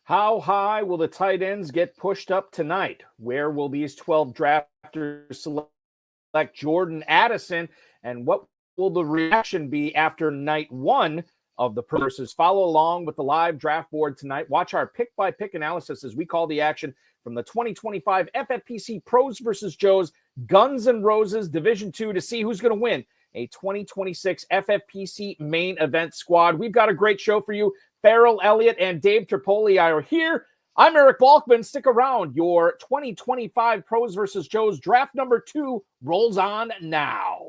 How high will the tight ends get pushed up tonight? Where will these 12 drafters select Jordan Addison? And what will the reaction be after night one of the Pros? Follow along with the live draft board tonight. Watch our pick-by-pick analysis as we call the action from the 2025 FFPC Pros versus Joes Guns N' Roses Division II to see who's going to win a 2026 FFPC Main Event squad. We've got a great show for you. Farrell Elliott and Dave Tripoli are here. I'm Eric Balkman. Stick around. Your 2025 Pros versus Joes draft number 2 rolls on now.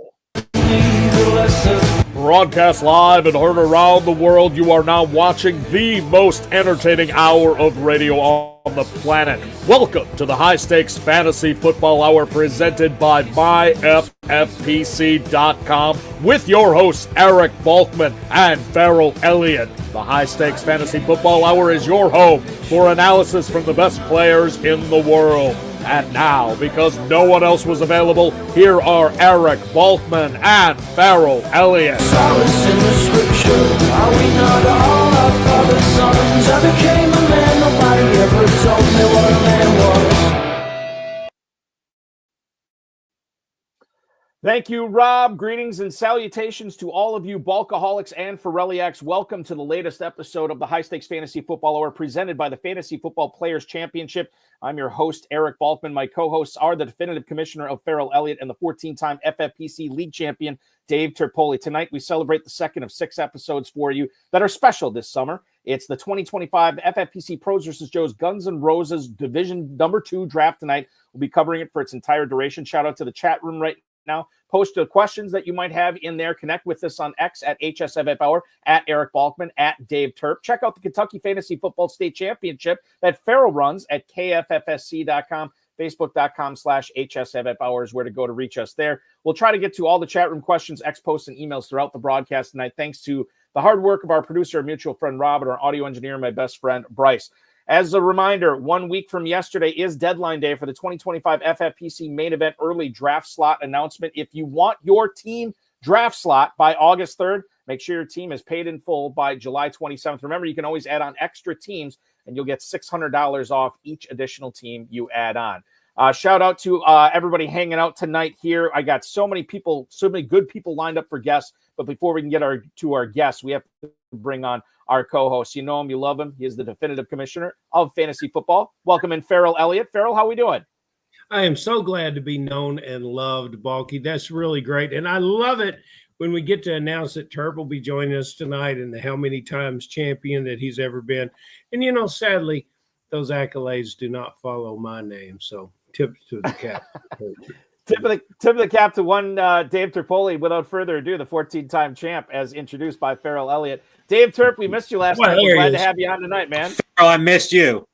Broadcast live and heard around the world, you are now watching the most entertaining hour of radio on the planet. Welcome to the Highstakes Fantasy Football Hour presented by MyFFPC.com with your hosts Eric Balkman and Farrell Elliott. The Highstakes Fantasy Football Hour is your home for analysis from the best players in the world. And now, because no one else was available, here are Eric Balkman and Farrell Elliott. Solace in the scripture, are we not all our father's sons? I became a man, nobody ever told me what a man was. Thank you, Rob. Greetings and salutations to all of you Balkaholics and Farelliacs. Welcome to the latest episode of the Highstakes Fantasy Football Hour presented by the Fantasy Football Players Championship. I'm your host, Eric Balkman. My co-hosts are the definitive commissioner of Farrell Elliott and the 14-time FFPC League champion, Dave Tripoli. Tonight, we celebrate the second of 6 episodes for you that are special this summer. It's the 2025 FFPC Pros vs. Joes Guns N' Roses Division number 2 draft tonight. We'll be covering it for its entire duration. Shout out to the chat room right now. Post the questions that you might have in there. Connect with us on X at HSFF Hour, at Eric Balkman, at Dave Turp. Check out the Kentucky Fantasy Football State Championship that Farrell runs at KFFSC.com. Facebook.com/HSFF Hour is where to go to reach us there. We'll try to get to all the chat room questions, X posts, and emails throughout the broadcast tonight. Thanks to the hard work of our producer, mutual friend Rob, and our audio engineer, my best friend Bryce. As a reminder, 1 week from yesterday is deadline day for the 2025 FFPC Main Event early draft slot announcement. If you want your team draft slot by August 3rd, make sure your team is paid in full by July 27th. Remember, you can always add on extra teams, and you'll get $600 off each additional team you add on. Shout out to everybody hanging out tonight here. I got so many people, so many good people lined up for guests. But before we can get to our guests, we have to bring on our co-host. You know him, you love him. He is the definitive commissioner of fantasy football. Welcome in, Farrell Elliott. Farrell, how are we doing? I am so glad to be known and loved, Balky. That's really great. And I love it when we get to announce that Turp will be joining us tonight and the how many times champion that he's ever been. And, you know, sadly, those accolades do not follow my name. So tip to the cap. Tip of the cap to one Dave Tripoli. Without further ado, the 14-time champ, as introduced by Farrell Elliott. Dave Turp, we missed you last night. We're glad to have you on tonight, man. Farrell, I missed you.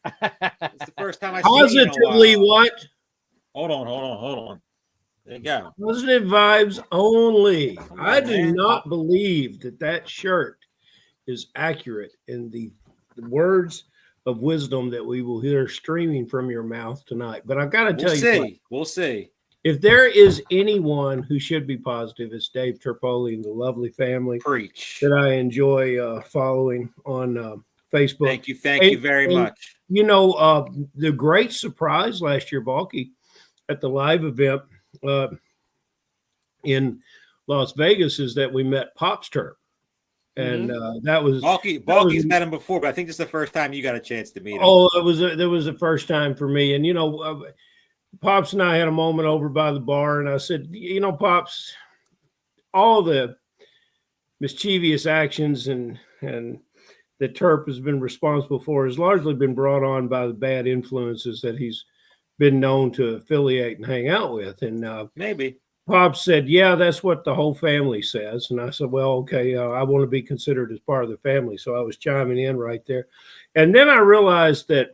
It's the first time I Positively what? Hold on. There you go. Positive vibes only. I do not believe that shirt is accurate in the words of wisdom that we will hear streaming from your mouth tonight. But I've got to tell you, we'll see. If there is anyone who should be positive, it's Dave Tripoli and the lovely family that I enjoy following on Facebook. Thank you very much. You know, the great surprise last year, Balky, at the live event in Las Vegas is that we met Pop's Turp. And that was Balky's met him before, but I think this is the first time you got a chance to meet him. Oh, that was the first time for me. And, you know, Pops and I had a moment over by the bar, and I said, you know, Pops, all the mischievous actions and that Turp has been responsible for has largely been brought on by the bad influences that he's been known to affiliate and hang out with. And maybe Pops said, yeah, that's what the whole family says. And I said, well, okay, I want to be considered as part of the family. So I was chiming in right there. And then I realized that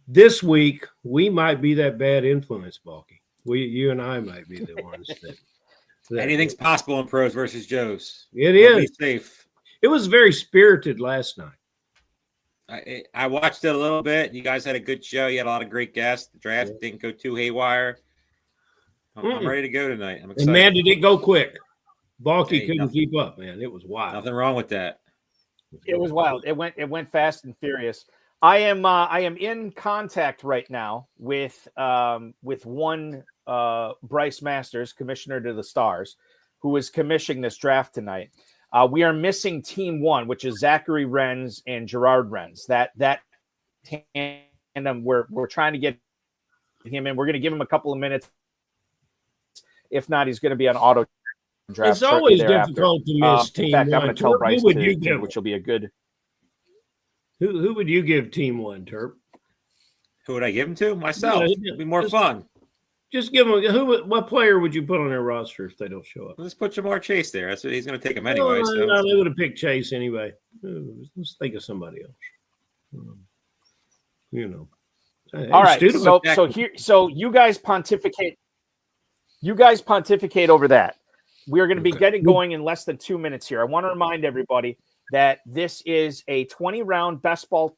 this week we might be that bad influence, Balky. You and I might be the ones that anything's possible in Pros versus Joes. It is. Be safe. It was very spirited last night. I watched it a little bit. You guys had a good show. You had a lot of great guests. The draft didn't go too haywire. I'm ready to go tonight. I'm excited. And man, did it go quick. Balky couldn't keep up, man. It was wild. Nothing wrong with that. It was wild. It went fast and furious. I am in contact right now with one Bryce Masters, commissioner to the Stars, who is commissioning this draft tonight. We are missing team one, which is Zachary Renz and Gerard Renz. That tandem, we're trying to get him in. We're going to give him a couple of minutes. If not, he's going to be on auto draft. It's always difficult to miss team in fact, one. I'm going to tell Bryce which will be a good. Who would you give team one, Terp? Who would I give him to? Myself. It'd be more fun. Just give them what player would you put on their roster if they don't show up? Let's put Jamar Chase there. That's what he's going to take him anyway. No, they would have picked Chase anyway. Let's think of somebody else. All right. So you guys pontificate. You guys pontificate over that. We're going to be getting going in less than 2 minutes here. I want to remind everybody that this is a 20-round best ball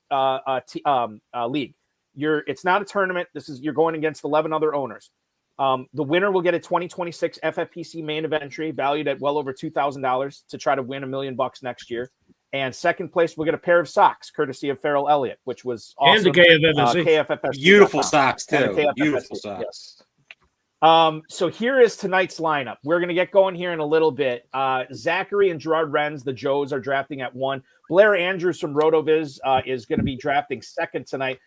league. It's not a tournament. You're going against 11 other owners. The winner will get a 2026 FFPC Main Event entry valued at well over $2,000 to try to win $1 million next year. And second place will get a pair of socks, courtesy of Farrell Elliott, which was awesome. And the KFFC. Beautiful socks, too. Beautiful socks. Yes. So here is tonight's lineup. We're going to get going here in a little bit. Zachary and Gerard Renz, the Joes, are drafting at 1. Blair Andrews from RotoViz is going to be drafting second tonight.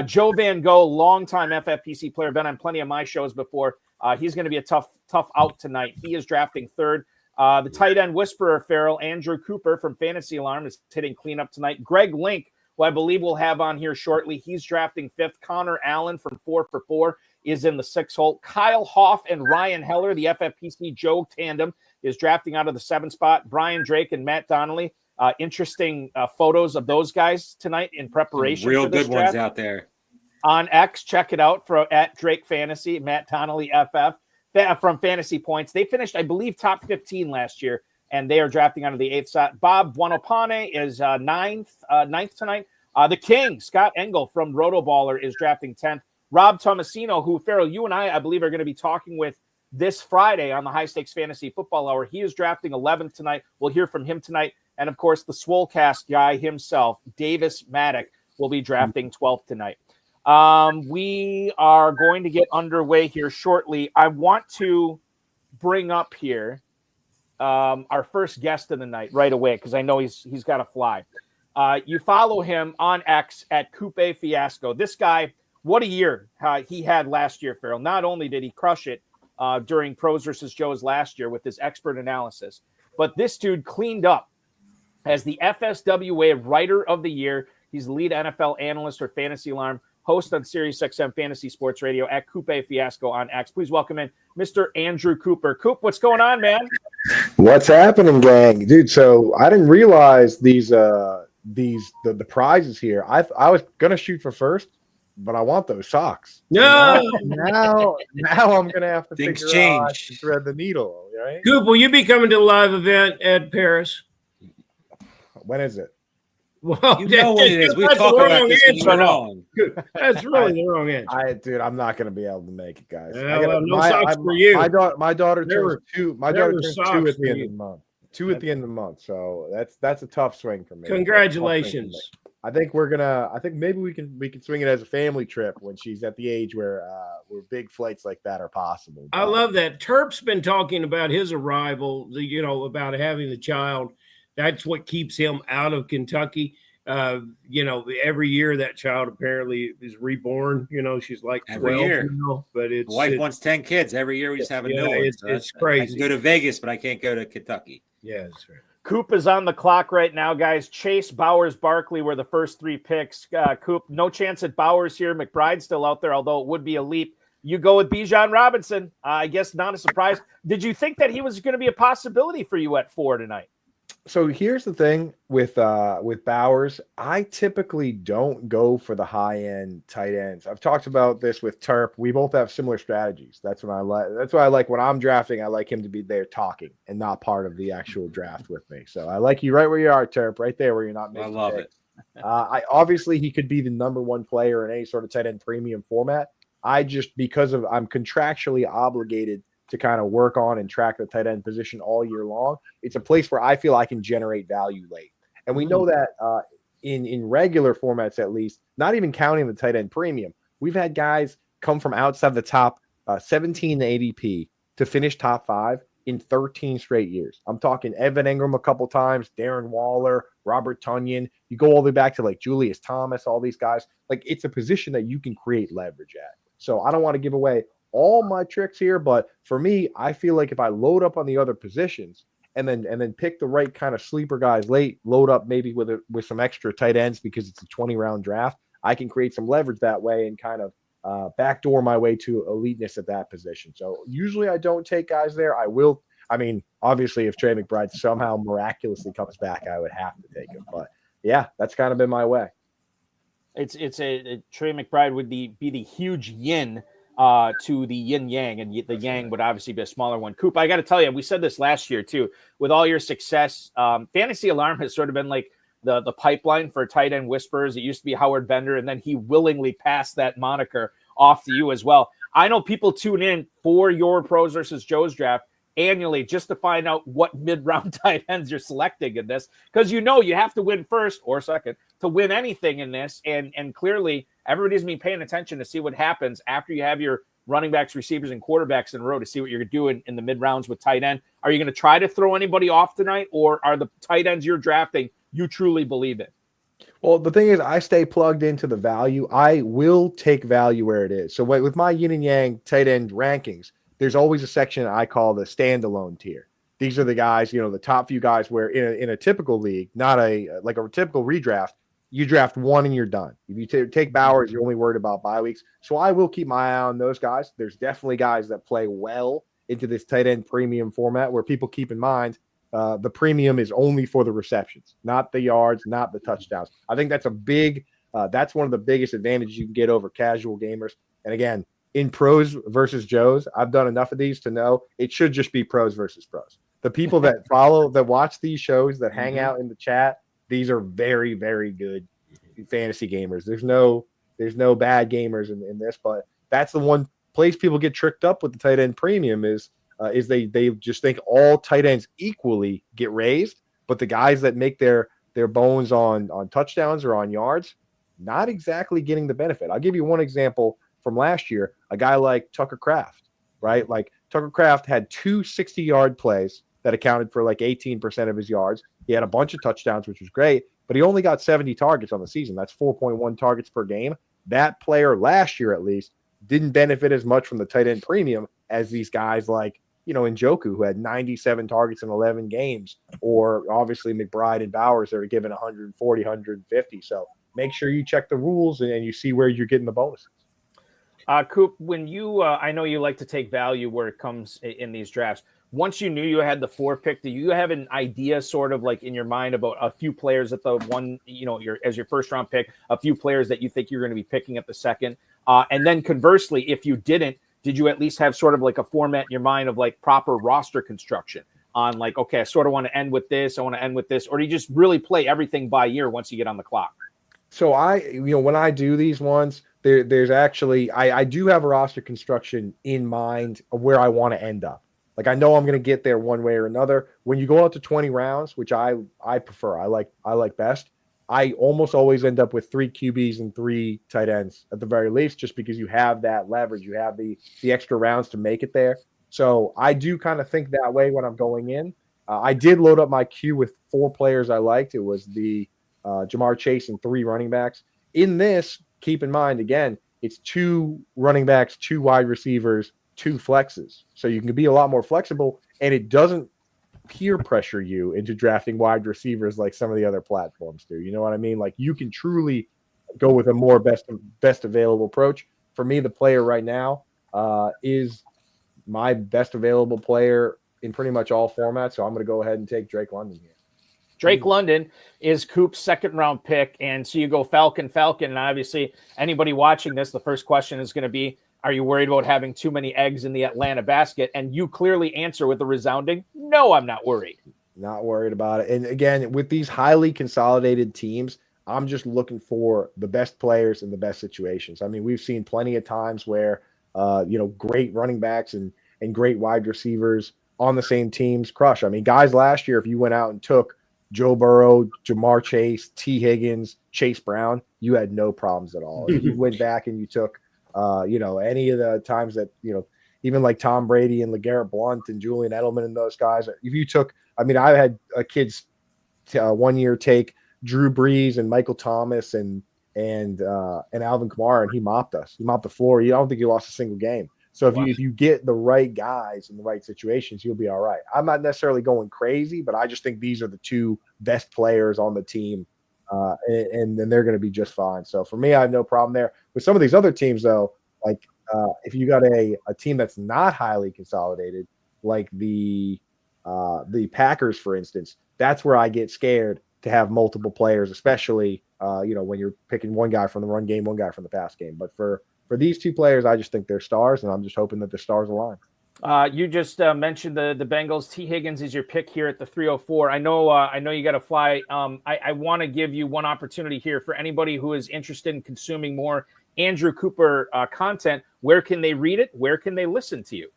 Joe Van Gogh, longtime FFPC player, been on plenty of my shows before. He's going to be a tough out tonight. He is drafting third. The tight end whisperer, Farrell, Andrew Cooper from Fantasy Alarm, is hitting cleanup tonight. Greg Link, who I believe we'll have on here shortly, he's drafting fifth. Connor Allen from 4 for 4 is in the 6th hole. Kyle Hoff and Ryan Heller, the FFPC Joe tandem, is drafting out of the 7th spot. Brian Drake and Matt Donnelly. Interesting photos of those guys tonight in preparation. Real for this good draft. ones out there. On X, check it out at Drake Fantasy, Matt Donnelly FF from Fantasy Points. They finished, I believe, top 15 last year, and they are drafting out of the 8th spot. Bob Buonopane is ninth tonight. The King, Scott Engel from RotoBaller, is drafting 10th. Rob Thomasino, who, Farrell, you and I believe, are going to be talking with this Friday on the Highstakes Fantasy Football Hour. He is drafting 11th tonight. We'll hear from him tonight. And, of course, the Swolecast guy himself, Davis Maddock, will be drafting 12th tonight. We are going to get underway here shortly. I want to bring up here our first guest of the night right away because I know he's got to fly. You follow him on X at Coupe Fiasco. This guy, what a year he had last year, Farrell. Not only did he crush it during Pros versus Joes last year with his expert analysis, but this dude cleaned up as the FSWA Writer of the Year. He's the lead NFL analyst for Fantasy Alarm, host on SiriusXM Fantasy Sports Radio at Coupe Fiasco on X. Please welcome in Mr. Andrew Cooper. Coop, what's going on, man? What's happening, gang? Dude, so I didn't realize the prizes here. I was gonna shoot for first, but I want those socks. No, now I'm gonna have to Things figure change. out how to thread the needle, right? Coop, will you be coming to the live event at Paris? When is it? Well, You know what it is. We that's talk the about wrong this answer. when we're wrong. That's really the wrong answer. Dude, I'm not gonna be able to make it, guys. No socks for you. My daughter turns 2. My daughter turns 2 socks at the for end you. of the month. 2 at the end of the month. So that's a tough swing for me. Congratulations. I think maybe we can swing it as a family trip when she's at the age where big flights like that are possible. I love that. Terp's been talking about his arrival, about having the child. That's what keeps him out of Kentucky. Every year that child apparently is reborn. She's like 12, Every year. But it's The wife wants 10 kids. Every year we just have a new one. It's I crazy. can go to Vegas, but I can't go to Kentucky. Yeah, that's right. Coop is on the clock right now, guys. Chase, Bowers, Barkley were the first 3 picks. Coop, no chance at Bowers here. McBride's still out there, although it would be a leap. You go with Bijan Robinson. I guess not a surprise. Did you think that he was going to be a possibility for you at 4 tonight? So here's the thing with Bowers. I typically don't go for the high end tight ends. I've talked about this with Terp. We both have similar strategies. That's what I like. That's why I like when I'm drafting. I like him to be there talking and not part of the actual draft with me. So I like you right where you are, Terp, right there where you're not making. I love picks. Obviously he could be the number 1 player in any sort of tight end premium format. I'm contractually obligated to kind of work on and track the tight end position all year long. It's a place where I feel I can generate value late. And we know that in regular formats, at least, not even counting the tight end premium, we've had guys come from outside the top 17 ADP to finish top 5 in 13 straight years. I'm talking Evan Engram a couple times, Darren Waller, Robert Tonyan. You go all the way back to like Julius Thomas, all these guys. Like, it's a position that you can create leverage at. So I don't want to give away all my tricks here, but for me, I feel like if I load up on the other positions and then pick the right kind of sleeper guys late, load up maybe with some extra tight ends because it's a 20-round draft, I can create some leverage that way and kind of backdoor my way to eliteness at that position. So usually I don't take guys there. I will. I mean, obviously, if Trey McBride somehow miraculously comes back, I would have to take him. But yeah, that's kind of been my way. It's a Trey McBride would be the huge yin to the yin yang, and the yang would obviously be a smaller one. Coop, I got to tell you, we said this last year too. With all your success, Fantasy Alarm has sort of been like the pipeline for tight end whispers. It used to be Howard Bender, and then he willingly passed that moniker off to you as well. I know people tune in for your Pros versus Joe's draft annually just to find out what mid-round tight ends you're selecting in this, because you have to win first or second to win anything in this, and clearly everybody's been paying attention to see what happens after you have your running backs, receivers, and quarterbacks in a row to see what you're doing in the mid-rounds with tight end. Are you going to try to throw anybody off tonight, or are the tight ends you're drafting you truly believe in? Well, the thing is, I stay plugged into the value. I will take value where it is. So with my yin and yang tight end rankings, there's always a section I call the standalone tier. These are the guys, the top few guys where in a typical league, not a typical redraft, you draft one and you're done. If you take Bowers, you're only worried about bye weeks. So I will keep my eye on those guys. There's definitely guys that play well into this tight end premium format where people keep in mind the premium is only for the receptions, not the yards, not the touchdowns. I think that's that's one of the biggest advantages you can get over casual gamers. And again, in Pros versus Joes, I've done enough of these to know it should just be Pros versus Pros. The people that watch these shows, that hang out in the chat, these are very, very good fantasy gamers. There's no bad gamers in this, but that's the one place people get tricked up with the tight end premium is they just think all tight ends equally get raised, but the guys that make their bones on touchdowns or on yards, not exactly getting the benefit. I'll give you one example from last year, a guy like Tucker Kraft, right? Like Tucker Kraft had 2 60-yard plays that accounted for like 18% of his yards. He had a bunch of touchdowns, which was great, but he only got 70 targets on the season. That's 4.1 targets per game. That player last year, at least, didn't benefit as much from the tight end premium as these guys like, Njoku, who had 97 targets in 11 games, or obviously McBride and Bowers that are given 140, 150. So make sure you check the rules and you see where you're getting the bonuses. Coop, when you, I know you like to take value where it comes in these drafts. Once you knew you had the 4 pick, do you have an idea sort of like in your mind about a few players at the one, as your first round pick, a few players that you think you're going to be picking at the second? And then conversely, if you didn't, did you at least have sort of like a format in your mind of like proper roster construction on like, okay, I sort of want to end with this, I want to end with this, or do you just really play everything by ear once you get on the clock? So when I do these ones, there's actually, I do have a roster construction in mind of where I want to end up. Like I know I'm going to get there one way or another. When you go out to 20 rounds, which I prefer, I like best, I almost always end up with 3 QBs and 3 tight ends at the very least, just because you have that leverage, you have the extra rounds to make it there. So I do kind of think that way when I'm going in. I did load up my queue with 4 players I liked. It was the Jamar Chase and 3 running backs. In this, keep in mind, again, it's 2 running backs, 2 wide receivers, 2 flexes. So you can be a lot more flexible, and it doesn't peer pressure you into drafting wide receivers like some of the other platforms do. You know what I mean? Like you can truly go with a more best available approach. For me, the player right now is my best available player in pretty much all formats. So I'm going to go ahead and take Drake London here. Drake London is Coop's second round pick. And so you go Falcon. And obviously anybody watching this, the first question is going to be, are you worried about having too many eggs in the Atlanta basket? And you clearly answer with a resounding, no, I'm not worried. Not worried about it. And again, with these highly consolidated teams, I'm just looking for the best players in the best situations. I mean, we've seen plenty of times where, great running backs and great wide receivers on the same teams crush. I mean, guys last year, if you went out and took Joe Burrow, Jamar Chase, T. Higgins, Chase Brown, you had no problems at all. If you went back and you took, any of the times that, even like Tom Brady and LeGarrette Blount and Julian Edelman and those guys, if you took, I had kids 1 year take Drew Brees and Michael Thomas and Alvin Kamara, and he mopped us. He mopped the floor. I don't think he lost a single game. So if you get the right guys in the right situations, you'll be all right. I'm not necessarily going crazy, but I just think these are the two best players on the team, and they're going to be just fine. So for me, I have no problem there. With some of these other teams, though, like if you got a team that's not highly consolidated, like the Packers, for instance, that's where I get scared to have multiple players, especially when you're picking one guy from the run game, one guy from the pass game. But for these two players, I just think they're stars, and I'm just hoping that the stars align. You just mentioned the Bengals. T. Higgins is your pick here at the 304. I know you got to fly. I want to give you one opportunity here for anybody who is interested in consuming more Andrew Cooper content. Where can they read it? Where can they listen to you?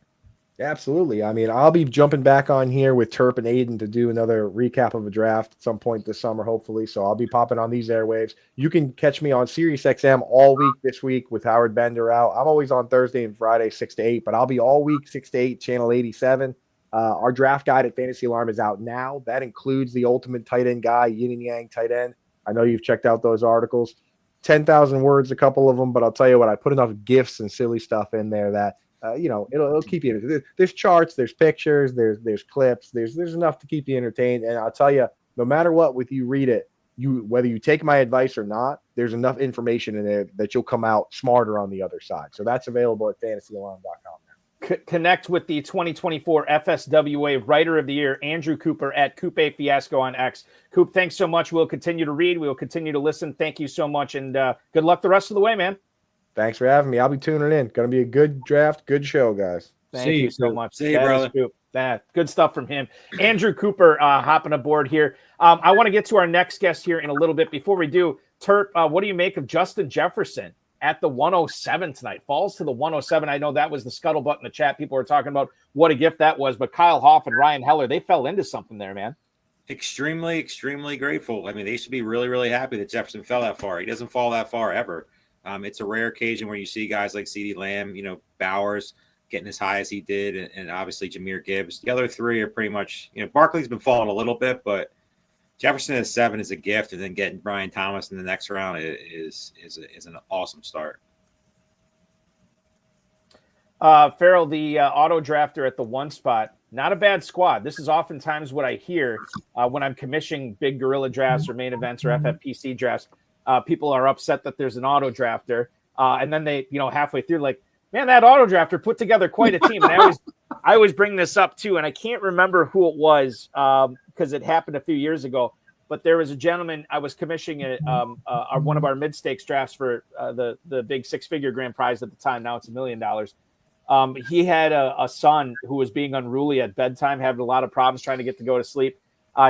Absolutely. I'll be jumping back on here with Terp and Aiden to do another recap of a draft at some point this summer, hopefully. So I'll be popping on these airwaves. You can catch me on SiriusXM all week this week with Howard Bender out. I'm always on Thursday and Friday, 6 to 8, but I'll be all week, 6 to 8, channel 87. Our draft guide at Fantasy Alarm is out now. That includes the ultimate tight end guy, yin and yang tight end. I know you've checked out those articles. 10,000 words, a couple of them, but I'll tell you what, I put enough GIFs and silly stuff in there that it'll keep you. There's charts, there's pictures, there's clips, there's enough to keep you entertained. And I'll tell you, no matter what, with you read it, whether you take my advice or not, there's enough information in there that you'll come out smarter on the other side. So that's available at fantasyalarm.com. Connect with the 2024 FSWA Writer of the Year, Andrew Cooper, at Coupe Fiasco on X. Coop, thanks so much. We'll continue to read. We'll continue to listen. Thank you so much, and good luck the rest of the way, man. Thanks for having me. I'll be tuning in. Going to be a good draft, good show, guys. Thank you so much. See you, brother. Good stuff from him. Andrew Cooper hopping aboard here. I want to get to our next guest here in a little bit. Before we do, Terp, what do you make of Justin Jefferson at the 107 tonight? Falls to the 107. I know that was the scuttlebutt in the chat. People were talking about what a gift that was, but Kyle Hoff and Ryan Heller, they fell into something there, man. Extremely, extremely grateful. They should be really, really happy that Jefferson fell that far. He doesn't fall that far ever. It's a rare occasion where you see guys like CeeDee Lamb, Bowers getting as high as he did, and obviously Jahmyr Gibbs. The other three are pretty much, Barkley's been falling a little bit, but Jefferson at 7 is a gift, and then getting Brian Thomas in the next round is an awesome start. Farrell, the auto drafter at the 1 spot, not a bad squad. This is oftentimes what I hear when I'm commissioning big gorilla drafts or main events or FFPC drafts. People are upset that there's an auto drafter, and then they, halfway through, like, man, that auto drafter put together quite a team. And I always bring this up too, and I can't remember who it was because it happened a few years ago. But there was a gentleman I was commissioning one of our mid stakes drafts for the big 6-figure grand prize at the time. Now it's $1 million. He had a son who was being unruly at bedtime, having a lot of problems trying to go to sleep.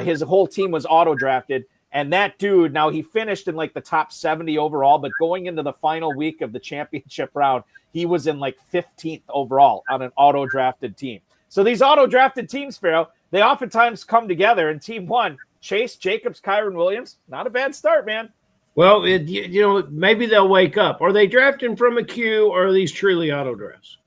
His whole team was auto drafted. And that dude, now he finished in like the top 70 overall, but going into the final week of the championship round, he was in like 15th overall on an auto-drafted team. So these auto-drafted teams, Farrell, they oftentimes come together. And team 1, Chase, Jacobs, Kyron Williams, not a bad start, man. Well, maybe they'll wake up. Are they drafting from a queue, or are these truly auto drafts?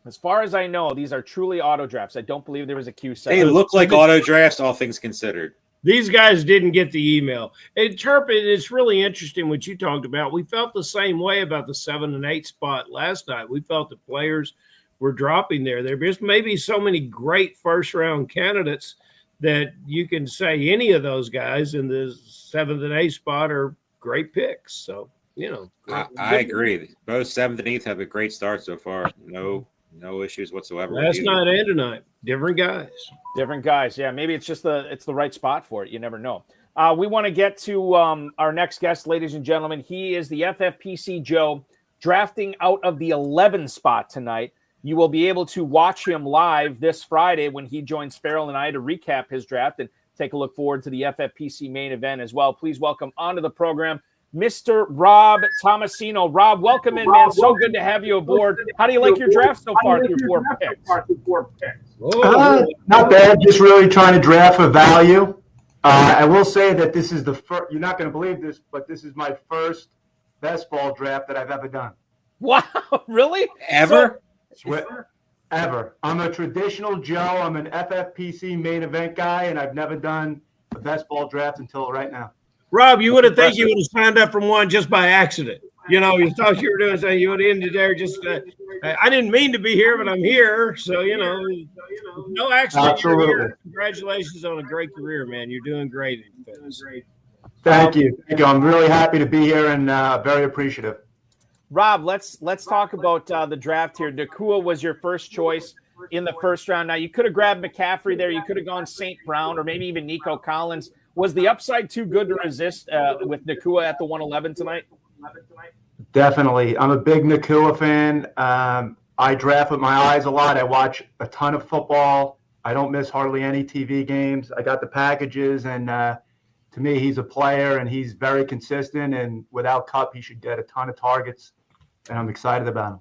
As far as I know, these are truly auto drafts. I don't believe there was a queue set. They look like auto drafts, all things considered. These guys didn't get the email. And Terp, it's really interesting what you talked about. We felt the same way about the 7 and 8 spot last night. We felt the players were dropping there. There just maybe so many great first-round candidates that you can say any of those guys in the 7th and 8th spot are great picks. So, I agree. Both 7th and 8th have a great start so far. No issues whatsoever. Last night and tonight, different guys. Yeah, maybe it's just the right spot for it. You never know. We want to get to our next guest, ladies and gentlemen. He is the FFPC Joe, drafting out of the 11 spot tonight. You will be able to watch him live this Friday when he joins Farrell and I to recap his draft and take a look forward to the FFPC main event as well. Please welcome onto the program Mr. Rob Thomasino. Rob, welcome in, man. So good to have you aboard. How do you like your draft so far through 4 picks? Not bad. Just really trying to draft for value. I will say that this is the first. You're not going to believe this, but this is my first best ball draft that I've ever done. Wow, really? Ever? Ever. I'm a traditional Joe. I'm an FFPC main event guy, and I've never done a best ball draft until right now. Rob, you would have think you would have signed up from one just by accident. You know, you thought you were doing something, you would have ended there just. I didn't mean to be here, but I'm here. So, no accident. Absolutely. You're here. Congratulations on a great career, man. You're doing great. Thank you. I'm really happy to be here and very appreciative. Rob, let's talk about the draft here. Nacua was your first choice in the first round. Now, you could have grabbed McCaffrey there. You could have gone St. Brown or maybe even Nico Collins. Was the upside too good to resist with Nacua at the 111 tonight? Definitely. I'm a big Nacua fan. I draft with my eyes a lot. I watch a ton of football. I don't miss hardly any TV games. I got the packages, and to me, he's a player, and he's very consistent. And without Cup, he should get a ton of targets, and I'm excited about him.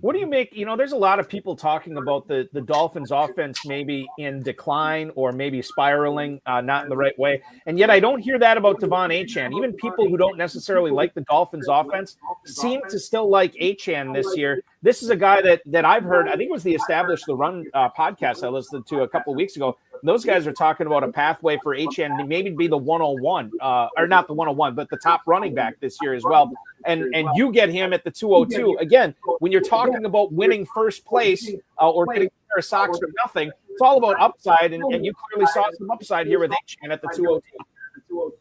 What do you make? There's a lot of people talking about the Dolphins offense maybe in decline or maybe spiraling, not in the right way. And yet I don't hear that about Devon Achane. Even people who don't necessarily like the Dolphins offense seem to still like Achane this year. This is a guy that I've heard, I think it was the Establish the Run podcast I listened to a couple of weeks ago. Those guys are talking about a pathway for Achane to maybe be the 101, or not the 101, but the top running back this year as well. And you get him at the 202. Again, when you're talking about winning first place or getting a pair of socks for nothing, it's all about upside, and you clearly saw some upside here with Achane at the 202.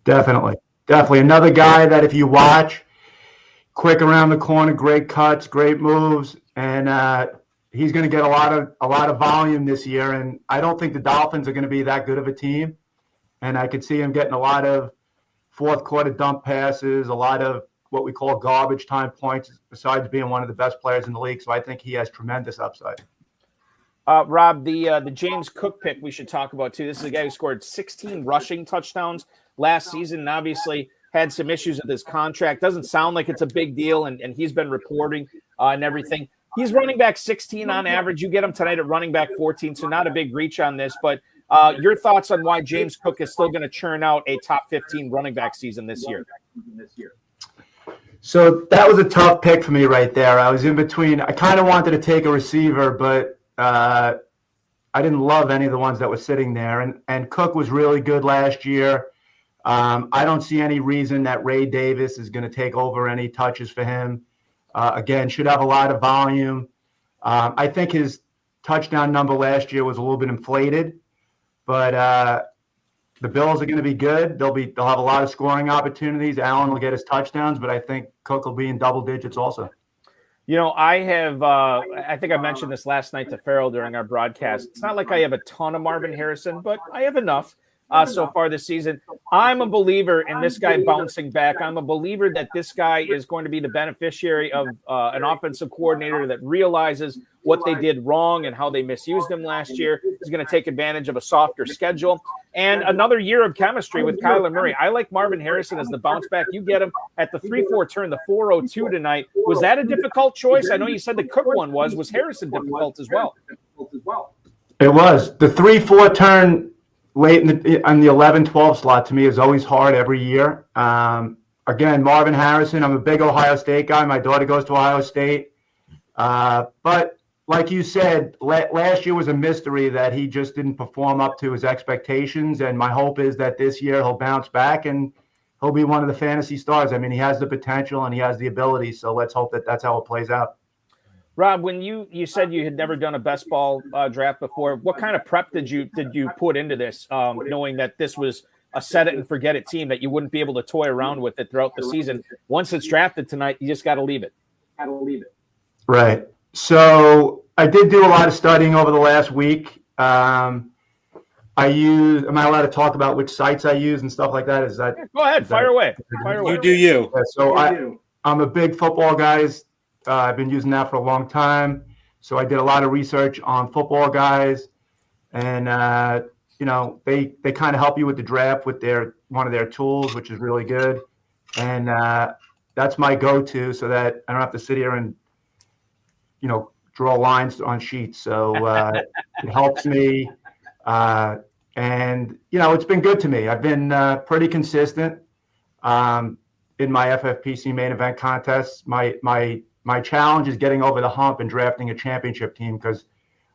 Definitely. Another guy that if you watch, quick around the corner, great cuts, great moves, and he's going to get a lot of volume this year. And I don't think the Dolphins are going to be that good of a team. And I could see him getting a lot of fourth quarter dump passes, a lot of what we call garbage time points, besides being one of the best players in the league. So I think he has tremendous upside. Rob, the James Cook pick we should talk about too. This is a guy who scored 16 rushing touchdowns last season and obviously had some issues with his contract. Doesn't sound like it's a big deal, and he's been reporting and everything. He's running back 16 on average. You get him tonight at running back 14, so not a big reach on this. But your thoughts on why James Cook is still going to churn out a top 15 running back season this year? So that was a tough pick for me right there. I was in between. I kind of wanted to take a receiver, but I didn't love any of the ones that were sitting there. And Cook was really good last year. I don't see any reason that Ray Davis is going to take over any touches for him. Again, should have a lot of volume. I think his touchdown number last year was a little bit inflated, but the Bills are going to be good. They'll have a lot of scoring opportunities. Allen will get his touchdowns, but I think Cook will be in double digits also. I think I mentioned this last night to Farrell during our broadcast. It's not like I have a ton of Marvin Harrison, but I have enough so far this season. I'm a believer in this guy bouncing back. I'm a believer that this guy is going to be the beneficiary of an offensive coordinator that realizes what they did wrong and how they misused him last year. He's going to take advantage of a softer schedule and another year of chemistry with Kyler Murray. I like Marvin Harrison as the bounce back. You get him at the 3-4 turn, the 402 tonight. Was that a difficult choice? I know you said the Cook one was. Was Harrison difficult as well? It was. The 3-4 turn late in the 11-12 slot to me is always hard every year. Again, Marvin Harrison, I'm a big Ohio State guy. My daughter goes to Ohio State. But like you said, last year was a mystery that he just didn't perform up to his expectations. And my hope is that this year he'll bounce back and he'll be one of the fantasy stars. I mean, he has the potential and he has the ability. So let's hope that that's how it plays out. Rob, when you said you had never done a best ball draft before, what kind of prep did you put into this, knowing that this was a set it and forget it team that you wouldn't be able to toy around with it throughout the season? Once it's drafted tonight, you just got to leave it. Right. So I did do a lot of studying over the last week. Am I allowed to talk about which sites I use and stuff like that? Go ahead, fire away. You do you. Yeah, so I'm a big football guy. I've been using that for a long time. So I did a lot of research on football guys, and they kind of help you with the draft with one of their tools, which is really good. And that's my go-to, so that I don't have to sit here and draw lines on sheets. So it helps me, and And, it's been good to me. I've been pretty consistent in my FFPC main event contests. My challenge is getting over the hump and drafting a championship team, because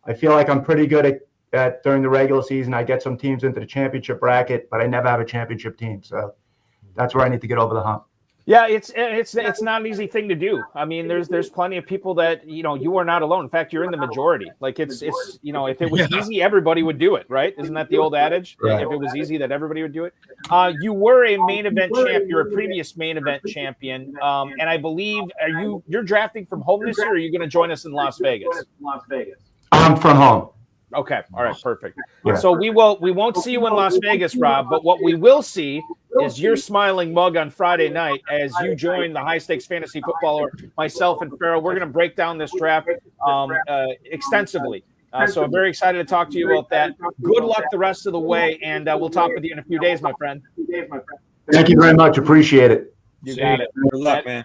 I feel like I'm pretty good at during the regular season. I get some teams into the championship bracket, but I never have a championship team. So that's where I need to get over the hump. Yeah, it's not an easy thing to do. I mean, there's plenty of people that, you are not alone. In fact, you're in the majority. Like it's if it was easy, everybody would do it, right? Isn't that the old adage? Right. If it was easy, that everybody would do it. You were a main event champ. You're a previous main event champion, and I believe you're drafting from home this year, or are you going to join us in Las Vegas? I'm from home. Okay. All right. Perfect. Yeah. So we won't see you in Las Vegas, Rob, but what we will see is your smiling mug on Friday night as you join the High Stakes Fantasy Footballer, myself and Farrell. We're going to break down this draft extensively. So I'm very excited to talk to you about that. Good luck the rest of the way, and we'll talk with you in a few days, my friend. Thank you very much. Appreciate it. You got it. Good luck, man.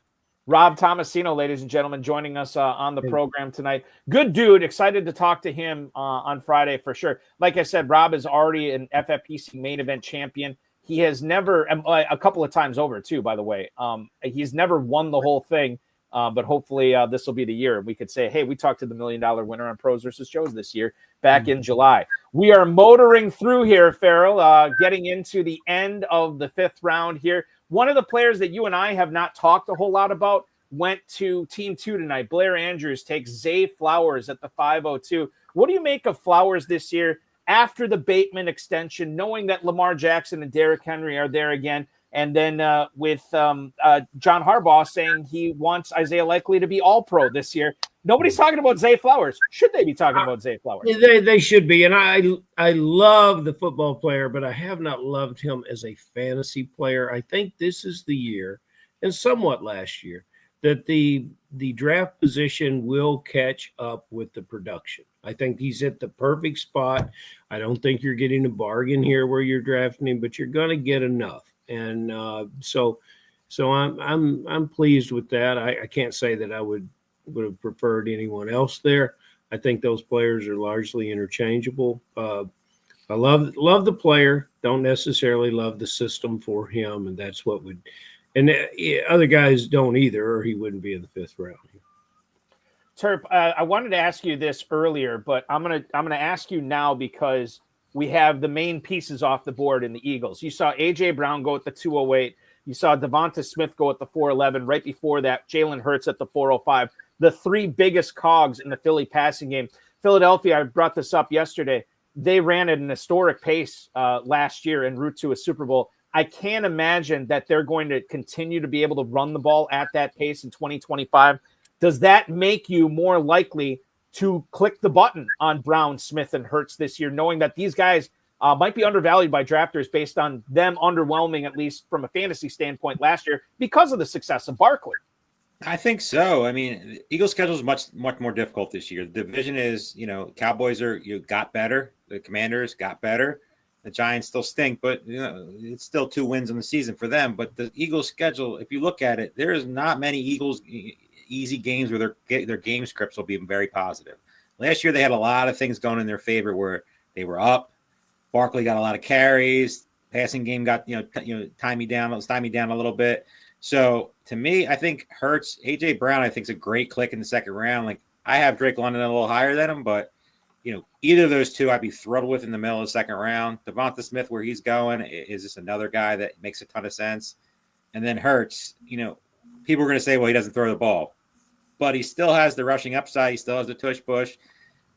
Rob Thomasino, ladies and gentlemen, joining us on the program tonight. Good dude. Excited to talk to him on Friday for sure. Like I said, Rob is already an FFPC main event champion. He has never, a couple of times over too, by the way. He's never won the whole thing, but hopefully this will be the year. We could say, hey, we talked to the $1 million winner on Pros versus Joes this year back in July. We are motoring through here, Farrell, getting into the end of the 5th round here. One of the players that you and I have not talked a whole lot about went to Team 2 tonight. Blair Andrews takes Zay Flowers at the 502. What do you make of Flowers this year after the Bateman extension, knowing that Lamar Jackson and Derrick Henry are there again, and then with John Harbaugh saying he wants Isaiah Likely to be all-pro this year? Nobody's talking about Zay Flowers. Should they be talking about Zay Flowers? They should be. And I love the football player, but I have not loved him as a fantasy player. I think this is the year, and somewhat last year, that the draft position will catch up with the production. I think he's at the perfect spot. I don't think you're getting a bargain here where you're drafting him, but you're going to get enough. And so I'm pleased with that. I can't say that I would have preferred anyone else there. I think those players are largely interchangeable. I love the player, don't necessarily love the system for him, and that's what would. And other guys don't either, or he wouldn't be in the 5th round. Terp, I wanted to ask you this earlier, but I'm gonna ask you now because we have the main pieces off the board in the Eagles. You saw A.J. Brown go at the 208. You saw Devonta Smith go at the 411. Right before that, Jalen Hurts at the 405. The 3 biggest cogs in the Philly passing game. Philadelphia, I brought this up yesterday. They ran at an historic pace last year en route to a Super Bowl. I can't imagine that they're going to continue to be able to run the ball at that pace in 2025. Does that make you more likely to click the button on Brown, Smith, and Hurts this year, knowing that these guys might be undervalued by drafters based on them underwhelming, at least from a fantasy standpoint last year, because of the success of Barkley? I think so. I mean, the Eagles' schedule is much more difficult this year. The division is, Cowboys got better. The Commanders got better. The Giants still stink, but it's still 2 wins in the season for them. But the Eagles' schedule, if you look at it, there is not many Eagles easy games where their game scripts will be very positive. Last year they had a lot of things going in their favor where they were up. Barkley got a lot of carries. Passing game got stymied down a little bit. So to me, I think Hurts, AJ Brown, I think is a great click in the 2nd round. Like I have Drake London a little higher than him, but either of those two I'd be thrilled with in the middle of the 2nd round. Devonta Smith, where he's going, is just another guy that makes a ton of sense. And then Hurts, people are going to say, well, he doesn't throw the ball, but he still has the rushing upside. He still has the tush push.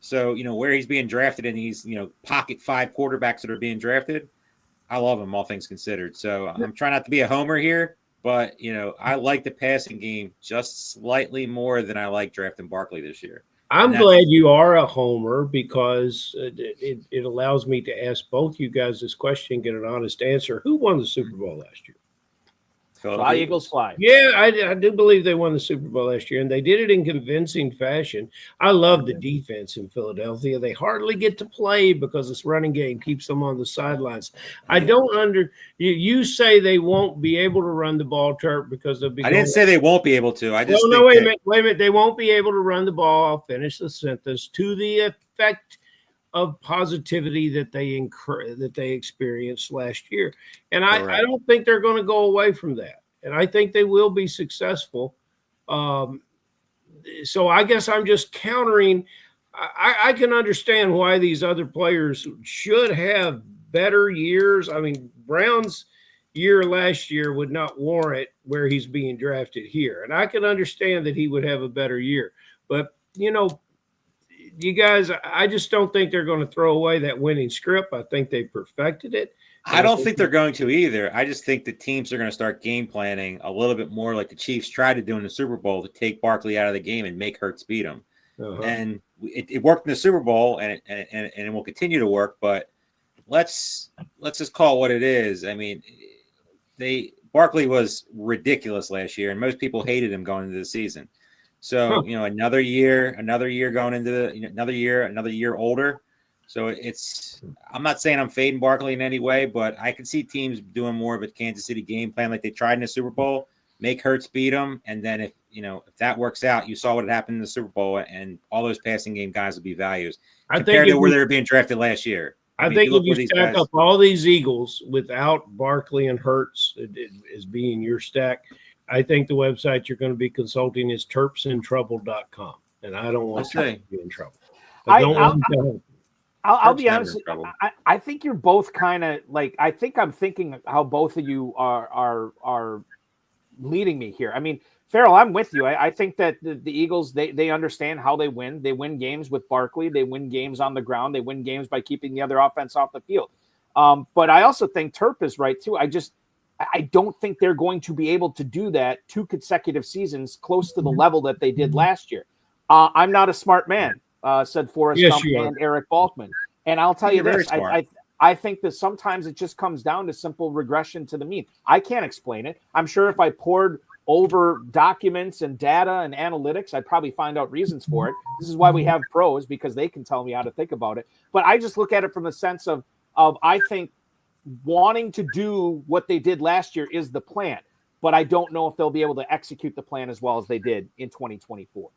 So, where he's being drafted and he's, pocket 5 quarterbacks that are being drafted, I love him, all things considered. So I'm trying not to be a homer here, but, I like the passing game just slightly more than I like drafting Barkley this year. I'm glad you are a homer because it allows me to ask both you guys this question, get an honest answer. Who won the Super Bowl last year? Fly, Eagles, fly. Yeah, I do believe they won the Super Bowl last year, and they did it in convincing fashion. I love the defense in Philadelphia. They hardly get to play because this running game keeps them on the sidelines. I don't you say they won't be able to run the ball, Turk, because they'll be. I didn't say they won't be able to. I just wait a minute. They won't be able to run the ball. I'll finish the sentence. To the effect of positivity that they experienced last year. And I don't think they're going to go away from that. And I think they will be successful. So I guess I'm just countering. I can understand why these other players should have better years. I mean, Brown's year last year would not warrant where he's being drafted here. And I can understand that he would have a better year. But, you know, you guys, I just don't think they're going to throw away that winning script. I think they perfected it. I don't think they're going to either. I just think the teams are going to start game planning a little bit more like the Chiefs tried to do in the Super Bowl, to take Barkley out of the game and make Hurts beat him. And it worked in the Super Bowl, and it will continue to work. But let's just call it what it is. I mean, Barkley was ridiculous last year, and most people hated him going into the season. So you know, another year going into another year older. So I'm not saying I'm fading Barkley in any way, but I can see teams doing more of a Kansas City game plan like they tried in the Super Bowl, make Hurts beat them. And then if that works out, you saw what had happened in the Super Bowl, and all those passing game guys will be values compared to where they were being drafted last year. I think if you stack up all these Eagles without Barkley and Hurts as being your stack, I think the website you're going to be consulting is terpsintrouble.com. And I don't want to be in trouble. I'll be honest. I think you're both kind of like, I think I'm thinking how both of you are leading me here. I mean, Farrell, I'm with you. I think that the Eagles, they understand how they win. They win games with Barkley. They win games on the ground. They win games by keeping the other offense off the field. But I also think Terp is right too. I don't think they're going to be able to do that 2 consecutive seasons close to the level that they did last year. I'm not a smart man. Said Forrest Gump and Eric Balkman. And I'll tell you this, I think that sometimes it just comes down to simple regression to the mean. I can't explain it. I'm sure if I poured over documents and data and analytics, I'd probably find out reasons for it. This is why we have pros, because they can tell me how to think about it. But I just look at it from the sense of I think wanting to do what they did last year is the plan. But I don't know if they'll be able to execute the plan as well as they did in 2024.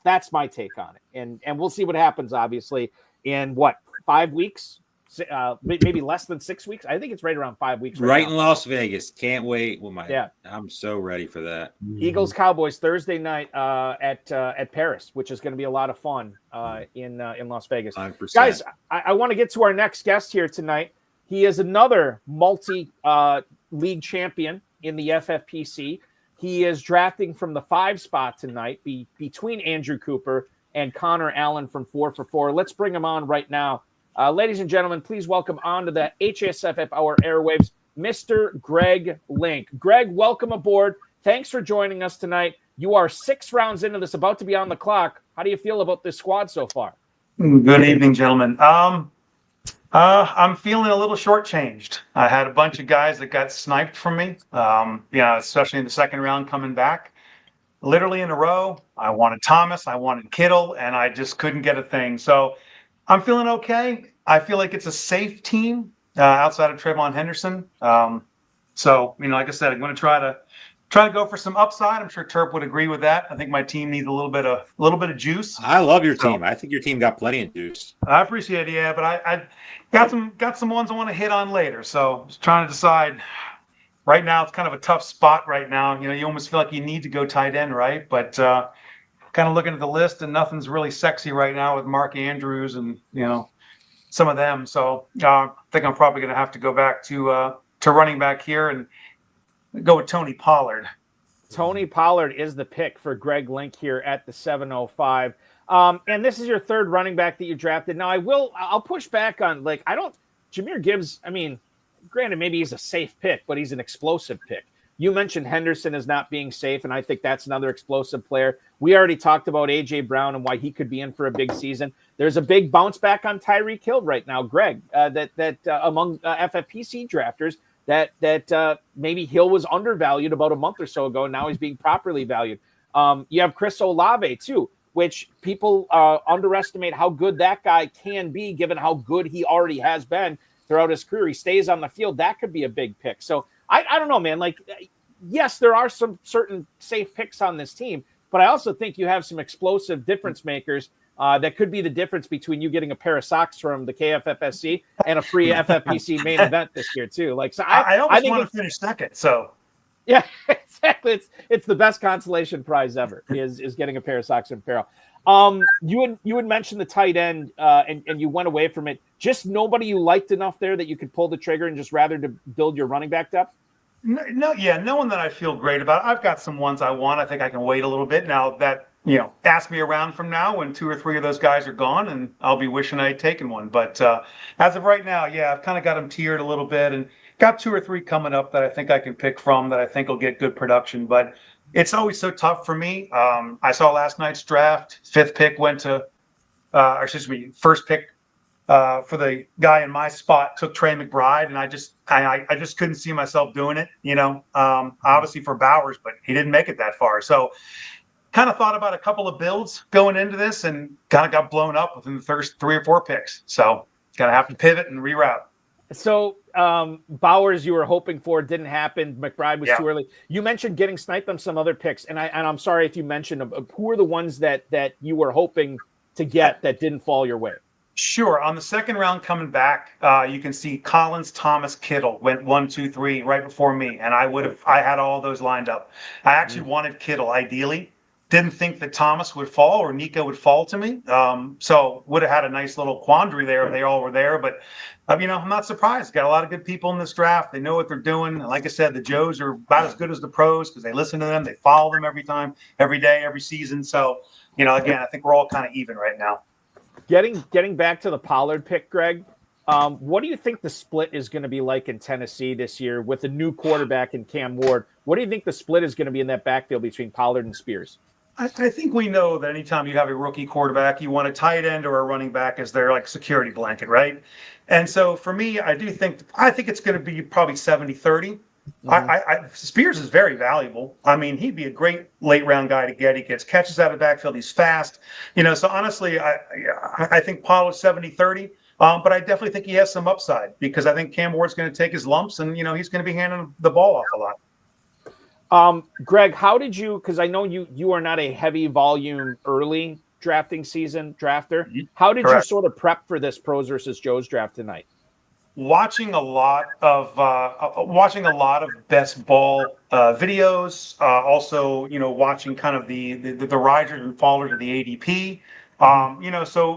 That's my take on it. And we'll see what happens, obviously, in 5 weeks, maybe less than 6 weeks. I think it's right around 5 weeks. Right in Las Vegas. Can't wait. I'm so ready for that. Eagles Cowboys Thursday night at Paris, which is going to be a lot of fun in Las Vegas. 100%. Guys, I want to get to our next guest here tonight. He is another multi-league champion in the FFPC. He is drafting from the 5 spot tonight between Andrew Cooper and Connor Allen from 4 for 4. Let's bring him on right now. Ladies and gentlemen, please welcome on to the HSFF Hour airwaves, Mr. Greg Link. Greg, welcome aboard. Thanks for joining us tonight. You are 6 rounds into this, about to be on the clock. How do you feel about this squad so far? Good evening, gentlemen. I'm feeling a little shortchanged. I had a bunch of guys that got sniped from me, especially in the second round coming back. Literally in a row, I wanted Thomas, I wanted Kittle, and I just couldn't get a thing. So I'm feeling okay. I feel like it's a safe team outside of Trayvon Henderson. Like I said, I'm going to try to go for some upside. I'm sure Terp would agree with that. I think my team needs a little bit of juice. I love your team. I think your team got plenty of juice. I appreciate it, but I got some ones I want to hit on later. So just trying to decide. Right now, it's kind of a tough spot right now. You almost feel like you need to go tight end, right? But kind of looking at the list, and nothing's really sexy right now with Mark Andrews and some of them. So I think I'm probably going to have to go back to running back here and go with Tony Pollard. Tony Pollard is the pick for Greg Link here at the 705. And this is your 3rd running back that you drafted. Now I'll push back on Jahmyr Gibbs. I mean, granted, maybe he's a safe pick, but he's an explosive pick. You mentioned Henderson as not being safe, and I think that's another explosive player. We already talked about A.J. Brown and why he could be in for a big season. There's a big bounce back on Tyreek Hill right now, Greg, that among FFPC drafters, that maybe Hill was undervalued about a month or so ago, and now he's being properly valued. You have Chris Olave, too, which people underestimate how good that guy can be, given how good he already has been throughout his career. He stays on the field. That could be a big pick. So I don't know, man. Like, yes, there are some certain safe picks on this team, but I also think you have some explosive difference makers that could be the difference between you getting a pair of socks from the KFFSC and a free FFPC main event this year too. Like, so I always think want to finish second. So yeah, exactly. It's the best consolation prize ever is getting a pair of socks from Farrell. You had mentioned the tight end, and you went away from it. Just nobody you liked enough there that you could pull the trigger and just rather to build your running back depth. no one that I feel great about. I've got some ones I want. I think I can wait a little bit now. That ask me around from now when 2 or 3 of those guys are gone, and I'll be wishing I had taken one. But as of right now, yeah, I've kind of got them tiered a little bit, and got 2 or 3 coming up that I think I can pick from that I think will get good production. But it's always so tough for me. I saw last night's draft. 5th pick went to, first pick for the guy in my spot took Trey McBride, and I just couldn't see myself doing it. Obviously for Bowers, but he didn't make it that far. So kind of thought about a couple of builds going into this, and kind of got blown up within the first 3 or 4 picks. So gonna have to pivot and reroute. So Bowers, you were hoping for, didn't happen. McBride was too early. You mentioned getting sniped on some other picks, and I'm sorry if you mentioned who are the ones that you were hoping to get that didn't fall your way. Sure. On the second round coming back, you can see Collins, Thomas, Kittle went 1, 2, 3 right before me, and I had all those lined up. I actually wanted Kittle ideally. Didn't think that Thomas would fall or Nico would fall to me. So would have had a nice little quandary there if they all were there. But, I'm not surprised. Got a lot of good people in this draft. They know what they're doing. And like I said, the Joes are about as good as the pros because they listen to them. They follow them every time, every day, every season. So, again, I think we're all kind of even right now. Getting back to the Pollard pick, Greg, what do you think the split is going to be like in Tennessee this year with a new quarterback in Cam Ward? What do you think the split is going to be in that backfield between Pollard and Spears? I think we know that anytime you have a rookie quarterback, you want a tight end or a running back as their security blanket, right? And so for me, I think it's going to be probably 70-30. Spears is very valuable. I mean, he'd be a great late round guy to get. He gets catches out of the backfield. He's fast. So honestly, I think Pollard's 70-30. But I definitely think he has some upside because I think Cam Ward's going to take his lumps and, he's going to be handing the ball off a lot. Greg, how did you, because I know you are not a heavy volume early drafting season drafter. How did you sort of prep for this pros versus Joe's draft tonight? Watching a lot of best ball videos, also watching kind of the risers and fallers of the ADP.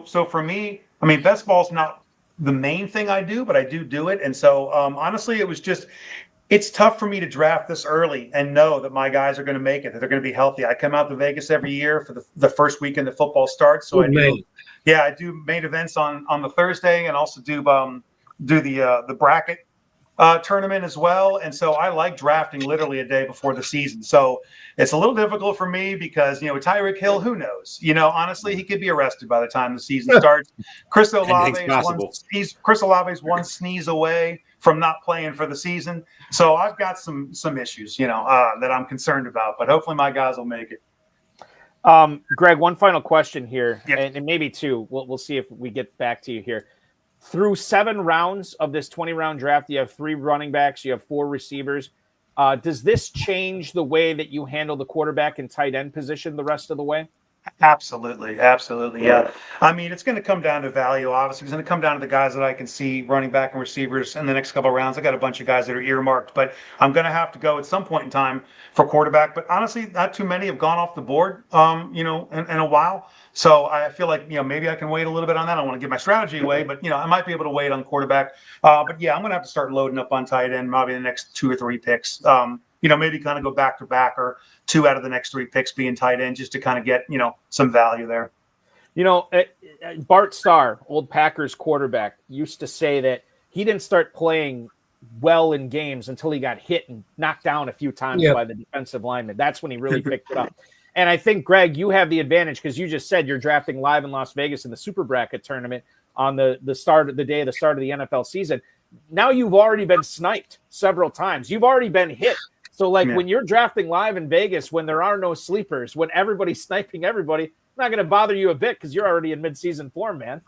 So for me, I mean, best ball's not the main thing I do, but I do it. And so honestly, it's tough for me to draft this early and know that my guys are going to make it, that they're going to be healthy. I come out to Vegas every year for the first weekend that football starts. So I do main events on the Thursday and also do the bracket tournament as well. And so I like drafting literally a day before the season. So it's a little difficult for me because, Tyreek Hill, who knows? Honestly, he could be arrested by the time the season starts. Chris Olave's one sneeze away from not playing for the season. So I've got some issues, that I'm concerned about, but hopefully my guys will make it. Greg, one final question here, Yeah. and maybe 2. We'll see if we get back to you here. Through 7 rounds of this 20-round draft, you have 3 running backs, you have 4 receivers. Does this change the way that you handle the quarterback and tight end position the rest of the way? Absolutely. Yeah. I mean, it's going to come down to value. Obviously, it's going to come down to the guys that I can see running back and receivers in the next couple of rounds. I got a bunch of guys that are earmarked, but I'm going to have to go at some point in time for quarterback. But honestly, not too many have gone off the board, in a while. So I feel like, maybe I can wait a little bit on that. I don't want to give my strategy away, but, I might be able to wait on quarterback. But yeah, I'm going to have to start loading up on tight end, probably the next 2 or 3 picks. Maybe kind of go back to back or 2 out of the next 3 picks being tight end just to kind of get, some value there. Bart Starr, old Packers quarterback, used to say that he didn't start playing well in games until he got hit and knocked down a few times by the defensive lineman. That's when he really picked it up. And I think, Greg, you have the advantage because you just said you're drafting live in Las Vegas in the Super Bracket tournament on the start of the the NFL season. Now you've already been sniped several times. You've already been hit. So, when you're drafting live in Vegas, when there are no sleepers, when everybody's sniping everybody, it's not going to bother you a bit because you're already in mid-season form, man.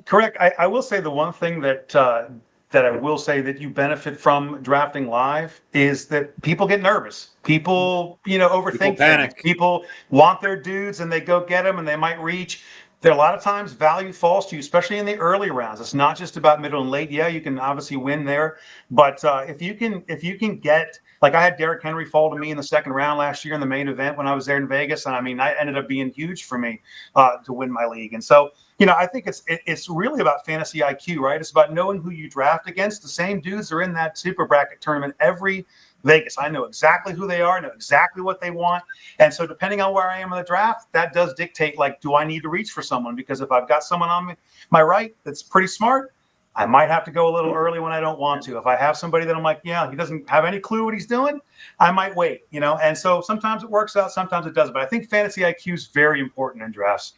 Correct. I will say the one thing that I will say that you benefit from drafting live is that people get nervous. People, overthink People panic. things. People want their dudes and they go get them and they might reach. there are a lot of times value falls to you, especially in the early rounds. It's not just about middle and late. Yeah, you can obviously win there, but if you can get, like I had Derrick Henry fall to me in the second round last year in the main event when I was there in Vegas, and I mean, that ended up being huge for me to win my league. And so, I think it's really about fantasy IQ, right? It's about knowing who you draft against. The same dudes are in that super bracket tournament every Vegas. I know exactly who they are, know exactly what they want. And so depending on where I am in the draft, that does dictate, like, do I need to reach for someone? Because if I've got someone on my right that's pretty smart, I might have to go a little early when I don't want to. If I have somebody that I'm like, yeah, he doesn't have any clue what he's doing, I might wait, And so sometimes it works out, sometimes it doesn't. But I think fantasy IQ is very important in drafts.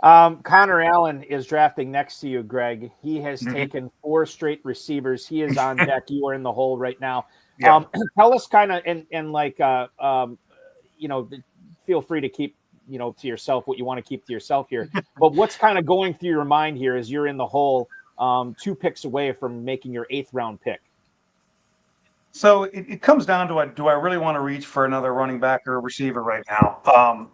Connor Allen is drafting next to you, Greg. He has taken 4 straight receivers. He is on deck. You are in the hole right now. Yeah. Tell us kind of, feel free to keep, to yourself what you want to keep to yourself here. But what's kind of going through your mind here as you're in the hole, 2 picks away from making your 8th round pick? So it comes down to, do I really want to reach for another running back or receiver right now?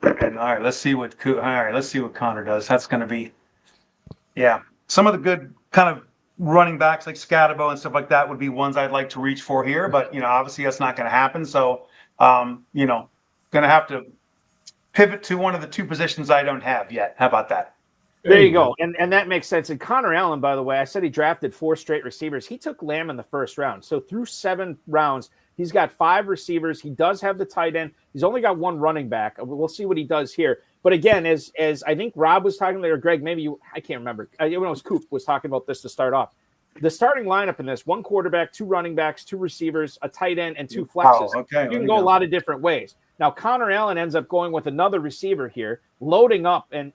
And all right, let's see what Connor does. That's going to be, some of the good kind of running backs like Scatabo and stuff like that would be ones I'd like to reach for here, but obviously that's not going to happen. So, going to have to pivot to one of the 2 positions I don't have yet. How about that? There you go. And that makes sense. And Connor Allen, by the way, I said he drafted 4 straight receivers. He took Lamb in the first round. So through 7 rounds, he's got 5 receivers. He does have the tight end. He's only got 1 running back. We'll see what he does here. But again, as I think Rob was talking there, or Greg, maybe I can't remember. When it was Coop was talking about this to start off. The starting lineup in this: 1 quarterback, 2 running backs, 2 receivers, a tight end, and 2 flexes. Oh, okay. You can go a lot of different ways. Now, Connor Allen ends up going with another receiver here, loading up and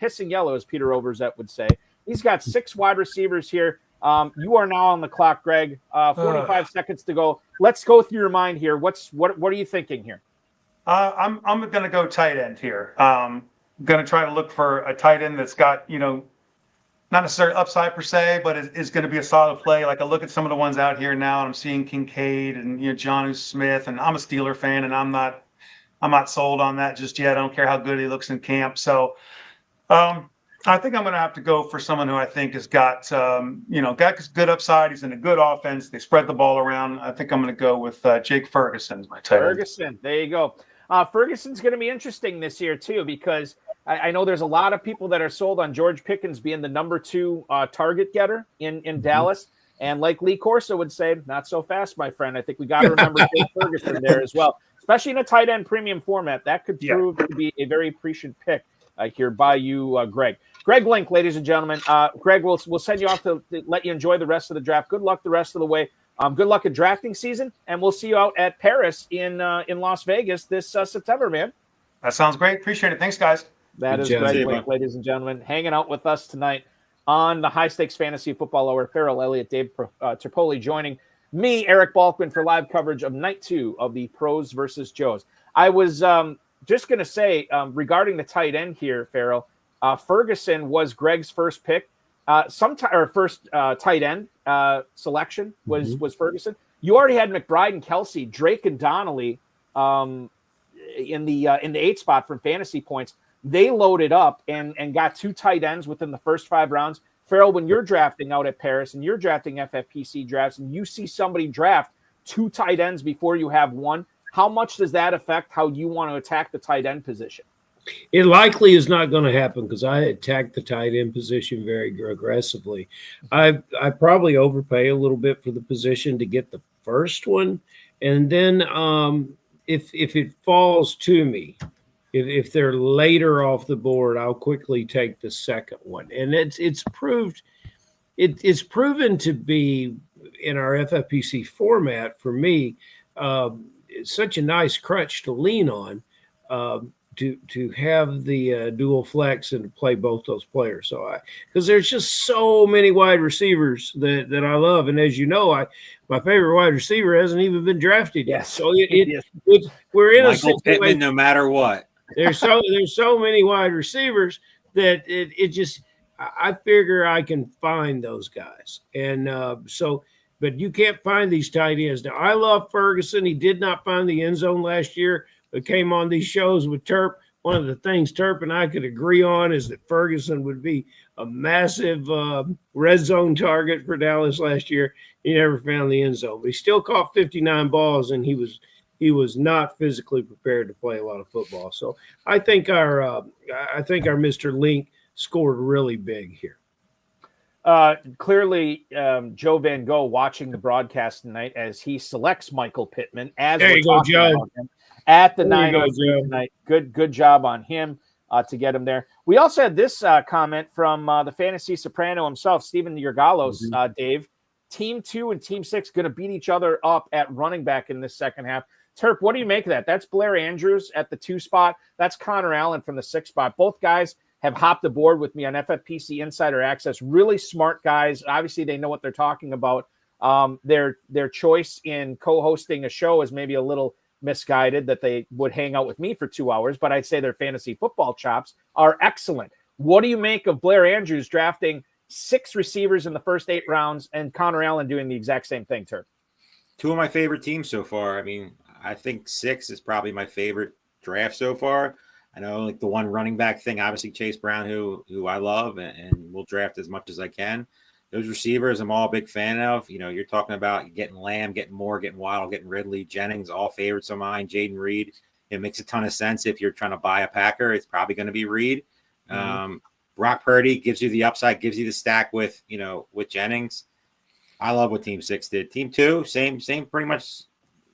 pissing yellow, as Peter Overzet would say. He's got 6 wide receivers here. You are now on the clock, Greg. 45 seconds to go. Let's go through your mind here. What are you thinking here? I'm going to go tight end here. Going to try to look for a tight end that's got, not necessarily upside per se, but is going to be a solid play. Like I look at some of the ones out here now, and I'm seeing Kincaid and Jonnu Smith, and I'm a Steeler fan, and I'm not sold on that just yet. I don't care how good he looks in camp. So I think I'm going to have to go for someone who I think has got got good upside. He's in a good offense. They spread the ball around. I think I'm going to go with Jake Ferguson as my tight end. Ferguson, there you go. Ferguson's going to be interesting this year too, because I know there's a lot of people that are sold on George Pickens being the number 2 target getter in Dallas. And like Lee Corso would say, not so fast, my friend. I think we got to remember Jake Ferguson there as well, especially in a tight end premium format. That could prove to be a very prescient pick here by you, Greg. Greg Link, ladies and gentlemen. Greg, we'll send you off to let you enjoy the rest of the draft. Good luck the rest of the way. Good luck in drafting season, and we'll see you out at Paris in Las Vegas this September, man. That sounds great. Appreciate it. Thanks, guys. That is Greg Link, ladies and gentlemen, hanging out with us tonight on the High Stakes Fantasy Football Hour. Farrell Elliott, Dave Tripoli joining me, Eric Balkman, for live coverage of Night 2 of the Pros versus Joes. I was just going to say regarding the tight end here, Farrell, Ferguson was Greg's first pick. First tight end selection was Ferguson. You already had McBride and Kelsey, Drake and Donnelly in the 8 spot from fantasy points. They loaded up and got 2 tight ends within the first 5 rounds. Farrell, when you're drafting out at Paris and you're drafting FFPC drafts and you see somebody draft 2 tight ends before you have 1, how much does that affect how you want to attack the tight end position? It likely is not going to happen because I attacked the tight end position very aggressively. I probably overpay a little bit for the position to get the first one. And then if it falls to me, if they're later off the board, I'll quickly take the second one. And it's proven to be in our FFPC format for me such a nice crutch to lean on to have the dual flex and to play both those players. So because there's just so many wide receivers that I love, and as you know, my favorite wide receiver hasn't even been drafted yet. So we're in Michael Pittman, no matter what. There's so many wide receivers that it just I figure I can find those guys, and but you can't find these tight ends. Now I love Ferguson. He did not find the end zone last year, but came on these shows with Terp one of the things Turp and I could agree on is that Ferguson would be a massive red zone target for Dallas last year. He never found the end zone, but he still caught 59 balls, and he was not physically prepared to play a lot of football. So I think our Mr. Link scored really big here. Clearly, Joe Van Gogh watching the broadcast tonight as he selects Michael Pittman as there you go, Joe. At the 9:03 tonight. Good job on him to get him there. We also had this comment from the fantasy soprano himself, Steven Yergalos, Dave. Team 2 and Team 6 going to beat each other up at running back in this second half. Terp, what do you make of that? That's Blair Andrews at the 2 spot. That's Connor Allen from the 6 spot. Both guys have hopped aboard with me on FFPC Insider Access. Really smart guys. Obviously, they know what they're talking about. Their choice in co-hosting a show is maybe a little misguided that they would hang out with me for 2 hours, but I'd say their fantasy football chops are excellent. What do you make of Blair Andrews drafting 6 receivers in the first 8 rounds and Connor Allen doing the exact same thing, Turk? 2 of my favorite teams so far. I mean, I think 6 is probably my favorite draft so far. I know like the one running back thing, obviously Chase Brown, who I love and will draft as much as I can. Those receivers, I'm all a big fan of. You know, you're talking about getting Lamb, getting Moore, getting Waddle, getting Ridley, Jennings, all favorites of mine. Jaden Reed. It makes a ton of sense if you're trying to buy a Packer. It's probably going to be Reed. Brock Purdy gives you the upside, gives you the stack with Jennings. I love what Team 6 did. Team 2, same pretty much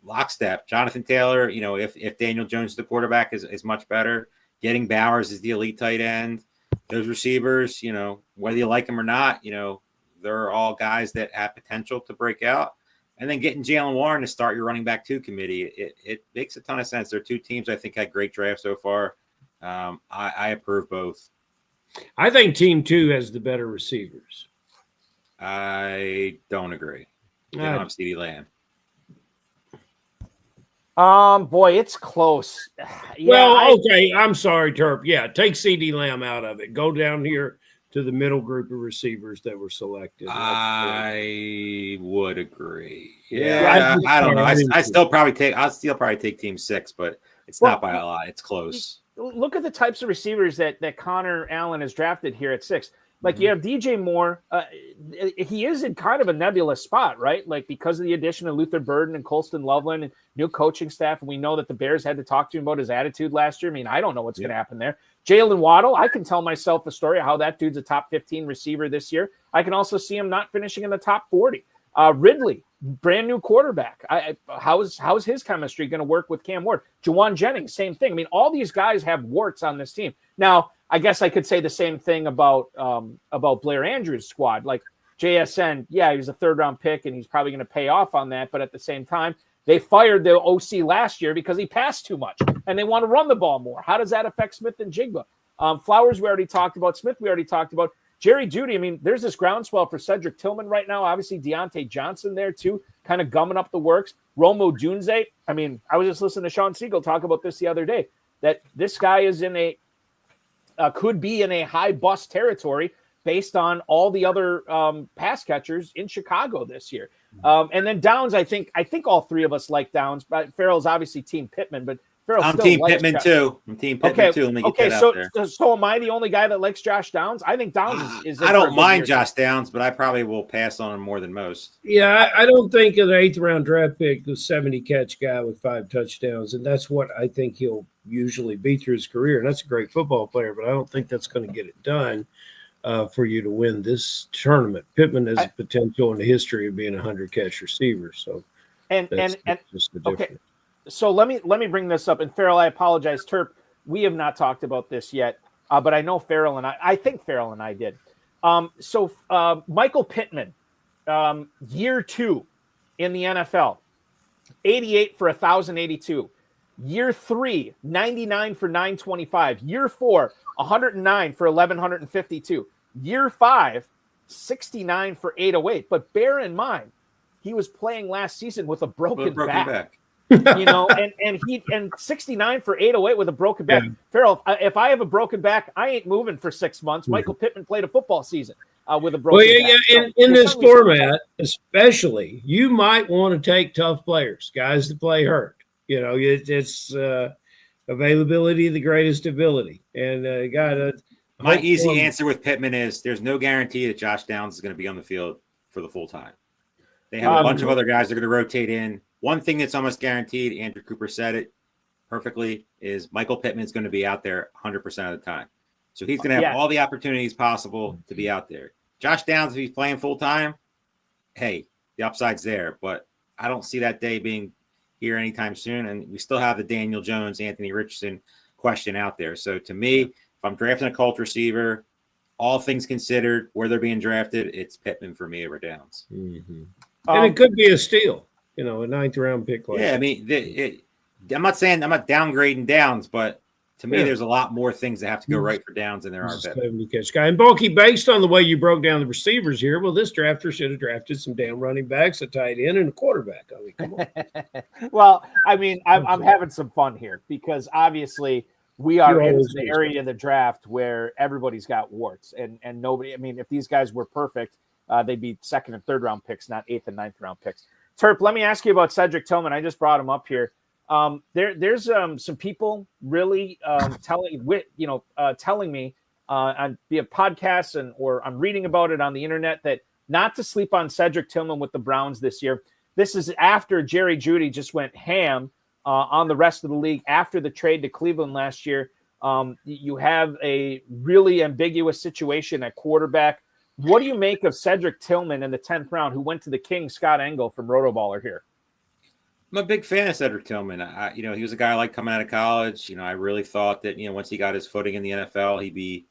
lockstep. Jonathan Taylor, you know, if Daniel Jones, the quarterback, is much better. Getting Bowers is the elite tight end. Those receivers, you know, whether you like them or not, you know, they're all guys that have potential to break out. And then getting Jalen Warren to start your running back 2 committee, it makes a ton of sense. There are 2 teams I think had great drafts so far. I approve both. I think Team 2 has the better receivers. I don't agree. They don't have CeeDee Lamb. Boy, it's close. Okay. I'm sorry, Terp. Yeah, take CeeDee Lamb out of it. Go down here to the middle group of receivers that were selected. I would agree. Yeah, I don't know. I'll still probably take Team 6, but it's not by a lot. It's close. Look at the types of receivers that Connor Allen has drafted here at 6. Like you have DJ Moore. He is in kind of a nebulous spot, right? Like because of the addition of Luther Burden and Colston Loveland and new coaching staff. And we know that the Bears had to talk to him about his attitude last year. I mean, I don't know what's going to happen there. Jalen Waddle, I can tell myself the story of how that dude's a top 15 receiver this year. I can also see him not finishing in the top 40. Ridley, brand new quarterback. How's his chemistry going to work with Cam Ward? Juwan Jennings, same thing. I mean, all these guys have warts on this team. Now, I guess I could say the same thing about Blair Andrews' squad. Like JSN, yeah, he was a 3rd-round pick, and he's probably going to pay off on that. But at the same time, they fired the OC last year because he passed too much, and they want to run the ball more. How does that affect Smith and Jigba? Flowers, we already talked about. Smith, we already talked about. Jerry Jeudy, I mean, there's this groundswell for Cedric Tillman right now. Obviously, Deontay Johnson there, too, kind of gumming up the works. Romo Dunze, I mean, I was just listening to Sean Siegel talk about this the other day, that this guy is could be in a high bust territory based on all the other pass catchers in Chicago this year. And then Downs, I think all 3 of us like Downs, but Farrell's obviously Team Pittman, but I'm Team Pittman too. I'm Team Pittman too. Let me get that out there. So am I the only guy that likes Josh Downs? I think Downs is I don't mind Josh Downs, but I probably will pass on him more than most. Yeah, I don't think an 8th-round draft pick, the 70-catch guy with 5 touchdowns, and that's what I think he'll usually be through his career. And that's a great football player, but I don't think that's going to get it done for you to win this tournament. Pittman has potential in the history of being a 100-catch receiver. So that's just the difference. Okay. So let me bring this up. And Farrell, I apologize, Terp. We have not talked about this yet, but I know Farrell and I think Farrell and I did. So Michael Pittman, year 2 in the NFL, 88 for 1,082. Year 3, 99 for 925. Year 4, 109 for 1,152. Year 5, 69 for 808. But bear in mind, he was playing last season with a broken back. You know, and 69 for 808 with a broken back. Yeah. Farrell, if I have a broken back, I ain't moving for 6 months. Michael Pittman played a football season with a broken back. Yeah, in this format, especially, you might want to take tough players, guys that play hurt. You know, it's Availability, the greatest ability. And my easy answer with Pittman is there's no guarantee that Josh Downs is going to be on the field for the full time. They have a bunch of other guys that are going to rotate in. One thing that's almost guaranteed, Andrew Cooper said it perfectly, is Michael Pittman is going to be out there 100% of the time. So he's going to have all the opportunities possible to be out there. Josh Downs, if he's playing full time, hey, the upside's there. But I don't see that day being here anytime soon. And we still have the Daniel Jones, Anthony Richardson question out there. So to me, if I'm drafting a Colts receiver, all things considered, where they're being drafted, it's Pittman for me over Downs. Mm-hmm. And it could be a steal, a 9th round pick. Yeah, I mean, I'm not saying I'm not downgrading Downs, but to me, there's a lot more things that have to go right for Downs than there are Pittman. Catch guy. And Bulky, based on the way you broke down the receivers here, well, this drafter should have drafted some damn running backs, a tight end, and a quarterback. I mean, come on. Well, I mean, I'm having some fun here because obviously we are in the area of the draft where everybody's got warts and nobody. I mean, if these guys were perfect, they'd be 2nd and 3rd round picks, not 8th and 9th round picks. Terp, let me ask you about Cedric Tillman. I just brought him up here. There's some people really telling me on via podcasts or I'm reading about it on the internet that not to sleep on Cedric Tillman with the Browns this year. This is after Jerry Jeudy just went ham on the rest of the league after the trade to Cleveland last year. You have a really ambiguous situation at quarterback. What do you make of Cedric Tillman in the 10th round, who went to the King, Scott Engel from RotoBaller here? I'm a big fan of Cedric Tillman. He was a guy I liked coming out of college. I really thought that, once he got his footing in the NFL, he'd be,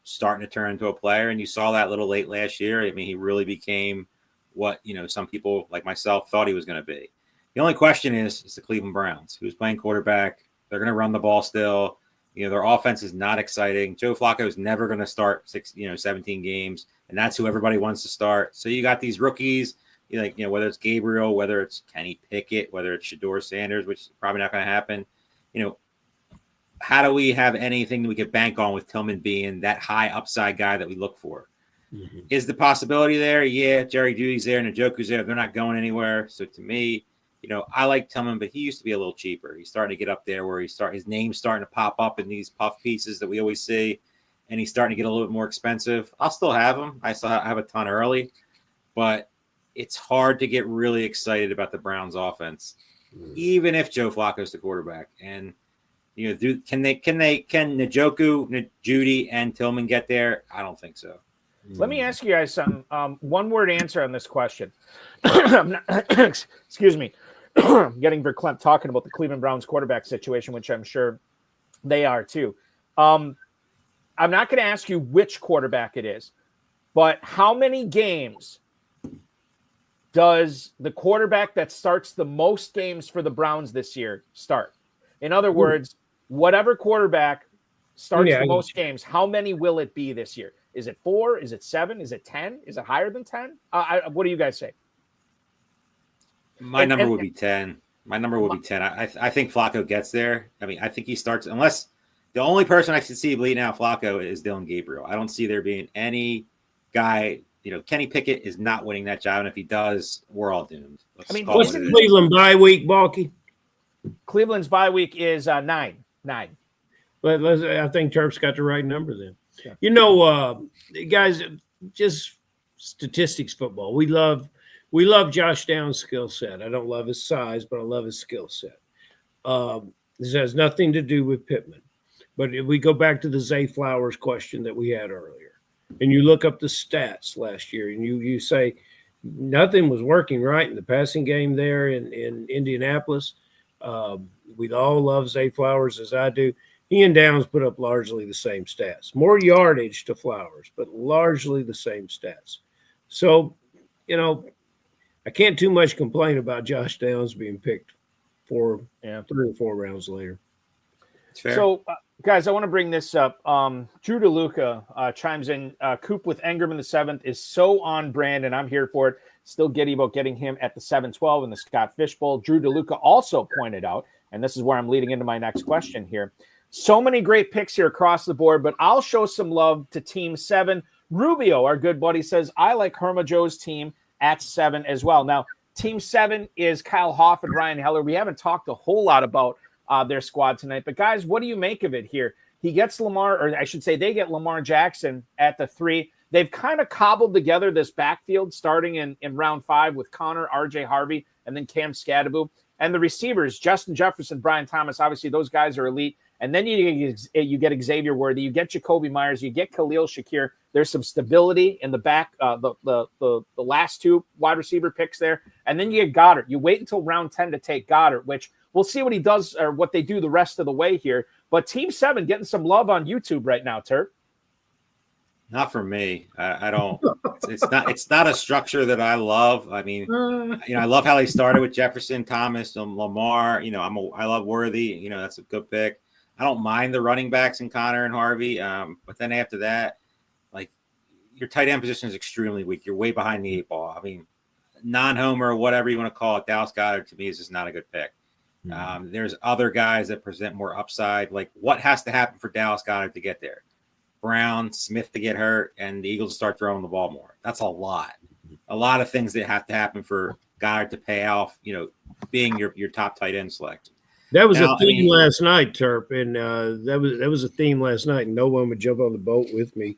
starting to turn into a player. And you saw that a little late last year. I mean, he really became what, some people like myself thought he was going to be. The only question is the Cleveland Browns, who's playing quarterback. They're going to run the ball still. Their offense is not exciting. Joe Flacco is never going to start 17 games, and that's who everybody wants to start. So you got these rookies, whether it's Gabriel, whether it's Kenny Pickett, whether it's Shedeur Sanders, which is probably not going to happen. How do we have anything that we could bank on with Tillman being that high upside guy that we look for? Mm-hmm. Is the possibility there? Yeah, Jerry Jeudy's there and Njoku's there. They're not going anywhere. So to me, I like Tillman, but he used to be a little cheaper. He's starting to get up there where his name's starting to pop up in these puff pieces that we always see, and he's starting to get a little bit more expensive. I'll still have him. I still have a ton early, but it's hard to get really excited about the Browns offense, even if Joe Flacco's the quarterback. And can Njoku, Jeudy, and Tillman get there? I don't think so. Let me ask you guys something. One word answer on this question. Excuse me. I'm getting verklempt talking about the Cleveland Browns quarterback situation, which I'm sure they are too. I'm not going to ask you which quarterback it is, but how many games does the quarterback that starts the most games for the Browns this year start? In other words, whatever quarterback starts the most games, how many will it be this year? Is it 4? Is it 7? Is it 10? Is it higher than 10? What do you guys say? My number would be 10. My number would be 10. I think Flacco gets there. I mean, I think he starts, unless the only person I can see bleeding out Flacco is Dylan Gabriel. I don't see there being any guy. Kenny Pickett is not winning that job, and if he does, we're all doomed. What's the Cleveland bye week, Balky? Cleveland's bye week is 9. But I think Terp's got the right number then. Yeah. Guys, just statistics football. We love Josh Downs' skill set. I don't love his size, but I love his skill set. This has nothing to do with Pittman. But if we go back to the Zay Flowers question that we had earlier, and you look up the stats last year, and you say nothing was working right in the passing game there in Indianapolis. We all love Zay Flowers as I do. He and Downs put up largely the same stats. More yardage to Flowers, but largely the same stats. So, I can't too much complain about Josh Downs being picked 3 or 4 rounds later. It's fair. So, guys, I want to bring this up. Drew DeLuca chimes in. Coop with Engram in the 7th is so on brand, and I'm here for it. Still giddy about getting him at the 7-12 in the Scott Fish Bowl. Drew DeLuca also pointed out, and this is where I'm leading into my next question here. So many great picks here across the board, but I'll show some love to Team 7. Rubio, our good buddy, says, I like Hermojo's team at 7 as well. Now, Team 7 is Kyle Hoff and Ryan Heller. We haven't talked a whole lot about their squad tonight. But guys, what do you make of it here? He gets Lamar, or I should say they get Lamar Jackson at the 3. They've kind of cobbled together this backfield starting in round 5 with Connor, RJ Harvey, and then Cam Scadaboo. And the receivers, Justin Jefferson, Brian Thomas, obviously those guys are elite. And then you get Xavier Worthy, you get Jacoby Myers, you get Khalil Shakir. There's some stability in the back, the last 2 wide receiver picks there. And then you get Goddard. You wait until round 10 to take Goddard, which we'll see what he does or what they do the rest of the way here. But Team 7 getting some love on YouTube right now, Turp. Not for me. I don't. It's not a structure that I love. I mean, I love how they started with Jefferson, Thomas, and Lamar. I love Worthy. That's a good pick. I don't mind the running backs in Connor and Harvey. But then after that, like, your tight end position is extremely weak. You're way behind the 8 ball. I mean, non-homer, whatever you want to call it, Dallas Goedert to me is just not a good pick. There's other guys that present more upside. Like, what has to happen for Dallas Goedert to get there? Brown, Smith to get hurt, and the Eagles to start throwing the ball more. That's a lot of things that have to happen for Goddard to pay off, being your top tight end selection. That was a theme last night, Terp, and that was a theme last night, and no one would jump on the boat with me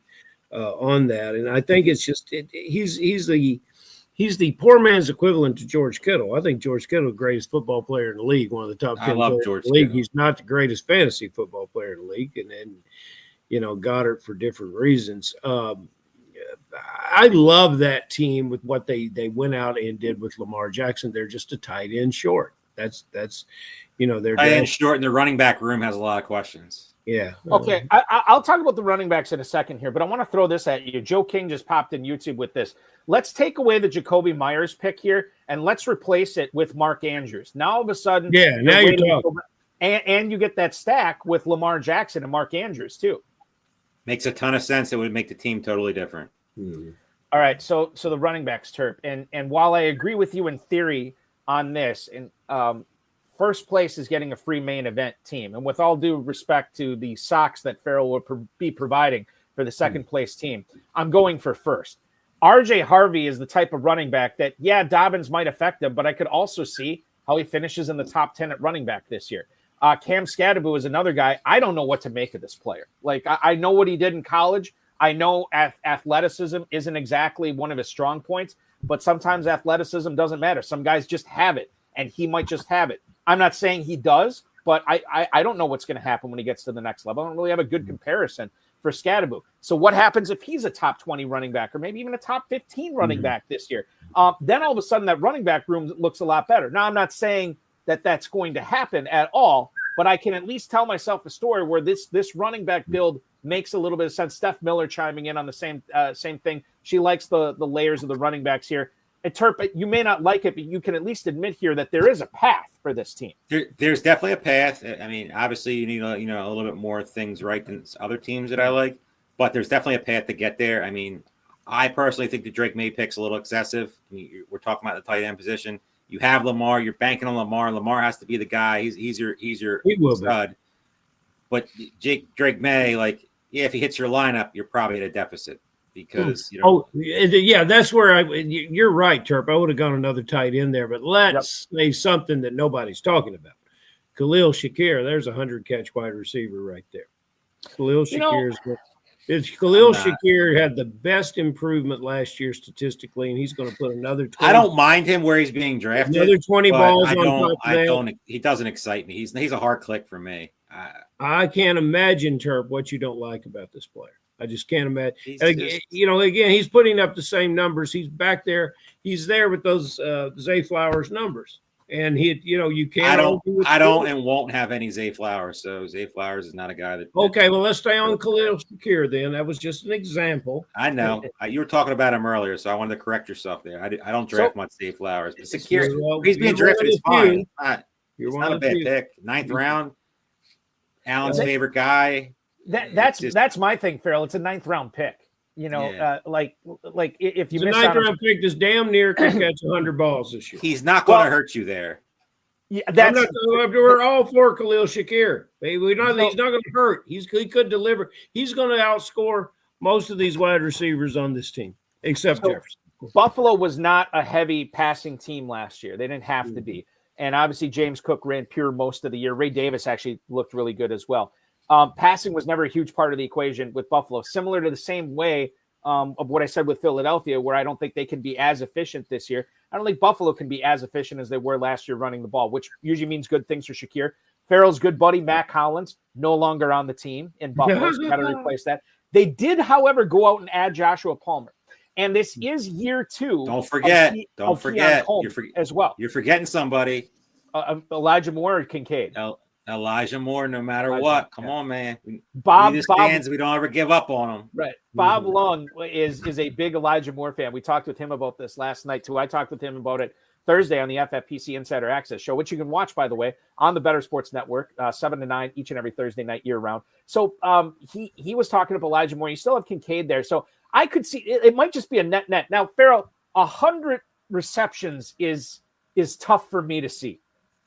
on that. And I think it's just he's the poor man's equivalent to George Kittle. I think George Kittle, the greatest football player in the league, one of the top 10 players in the league. Kittle. He's not the greatest fantasy football player in the league, and Goddard for different reasons. I love that team with what they went out and did with Lamar Jackson. They're just a tight end short. They're tight end short, and the running back room has a lot of questions. Yeah. Okay, I'll talk about the running backs in a second here, but I want to throw this at you. Joe King just popped in YouTube with this. Let's take away the Jacoby Myers pick here, and let's replace it with Mark Andrews. Now all of a sudden, now you're talking. And you get that stack with Lamar Jackson and Mark Andrews too. Makes a ton of sense. It would make the team totally different. All right, so the running backs, Terp, and while I agree with you in theory on this, and first place is getting a free main event team, and with all due respect to the socks that Farrell will be providing for the second place team, I'm going for first. RJ Harvey is the type of running back that, Dobbins might affect him, but I could also see how he finishes in the top 10 at running back this year. Cam Scadaboo is another guy. I don't know what to make of this player. Like, I know what he did in college. I know athleticism isn't exactly one of his strong points, but sometimes athleticism doesn't matter. Some guys just have it, and he might just have it. I'm not saying he does, but I don't know what's going to happen when he gets to the next level. I don't really have a good comparison for Scadaboo. So what happens if he's a top 20 running back or maybe even a top 15 running back this year? Then all of a sudden that running back room looks a lot better. Now, I'm not saying that that's going to happen at all, but I can at least tell myself a story where this running back build makes a little bit of sense. Steph Miller chiming in on the same thing. She likes the layers of the running backs here. And Terp, you may not like it, but you can at least admit here that there is a path for this team. There's definitely a path. I mean, obviously you need a little bit more things right than other teams that I like, but there's definitely a path to get there. I mean, I personally think the Drake May pick's a little excessive. I mean, we're talking about the tight end position. You have Lamar. You're banking on Lamar. Lamar has to be the guy. He's your stud. But Drake May, if he hits your lineup, you're probably at a deficit because that's where you're right, Terp. I would have gone another tight end there, but let's say something that nobody's talking about. Khalil Shakir, there's a 100-catch wide receiver right there. Khalil Shakir Shakir had the best improvement last year statistically, and he's going to put another 20. I don't mind him where he's being drafted. Another 20 balls on top of that. He doesn't excite me. He's a hard click for me. I can't imagine, Terp, what you don't like about this player. I just can't imagine. Again, he's putting up the same numbers. He's back there. He's there with those Zay Flowers numbers. And you can't. I don't and won't have any Zay Flowers. So Zay Flowers is not a guy that. Okay, well, let's stay on Khalil Shakir then. That was just an example. I know you were talking about him earlier, so I wanted to correct yourself there. I don't draft much Zay Flowers, but Shakir, he's being drafted. It's fine. It's not a bad pick. 9th round. Allen's favorite guy. That's my thing, Farrell. It's a 9th round pick. If you miss a 9th round pick, this damn near could catch 100 balls this year. He's not going to hurt you there. Yeah, we're all for Khalil Shakir. He's not going to hurt. He could deliver. He's going to outscore most of these wide receivers on this team, except Jefferson. Buffalo was not a heavy passing team last year. They didn't have to be. And obviously James Cook ran pure most of the year. Ray Davis actually looked really good as well. Passing was never a huge part of the equation with Buffalo, similar to the same way of what I said with Philadelphia, where I don't think they can be as efficient this year. I don't think Buffalo can be as efficient as they were last year running the ball, which usually means good things for Shakir. Farrell's good buddy, Matt Collins, no longer on the team in Buffalo, so got to replace that. They did, however, go out and add Joshua Palmer. And this is year 2. Don't forget. As well. You're forgetting somebody. Elijah Moore or Kincaid? Elijah Moore, no matter what. Come on, man. Bob, we don't ever give up on him. Right. Bob Lung is a big Elijah Moore fan. We talked with him about this last night, too. I talked with him about it Thursday on the FFPC Insider Access show, which you can watch, by the way, on the Better Sports Network, 7 to 9 each and every Thursday night year-round. So he was talking about Elijah Moore. You still have Kincaid there. So I could see it might just be a net. Now, Farrell, 100 receptions is tough for me to see.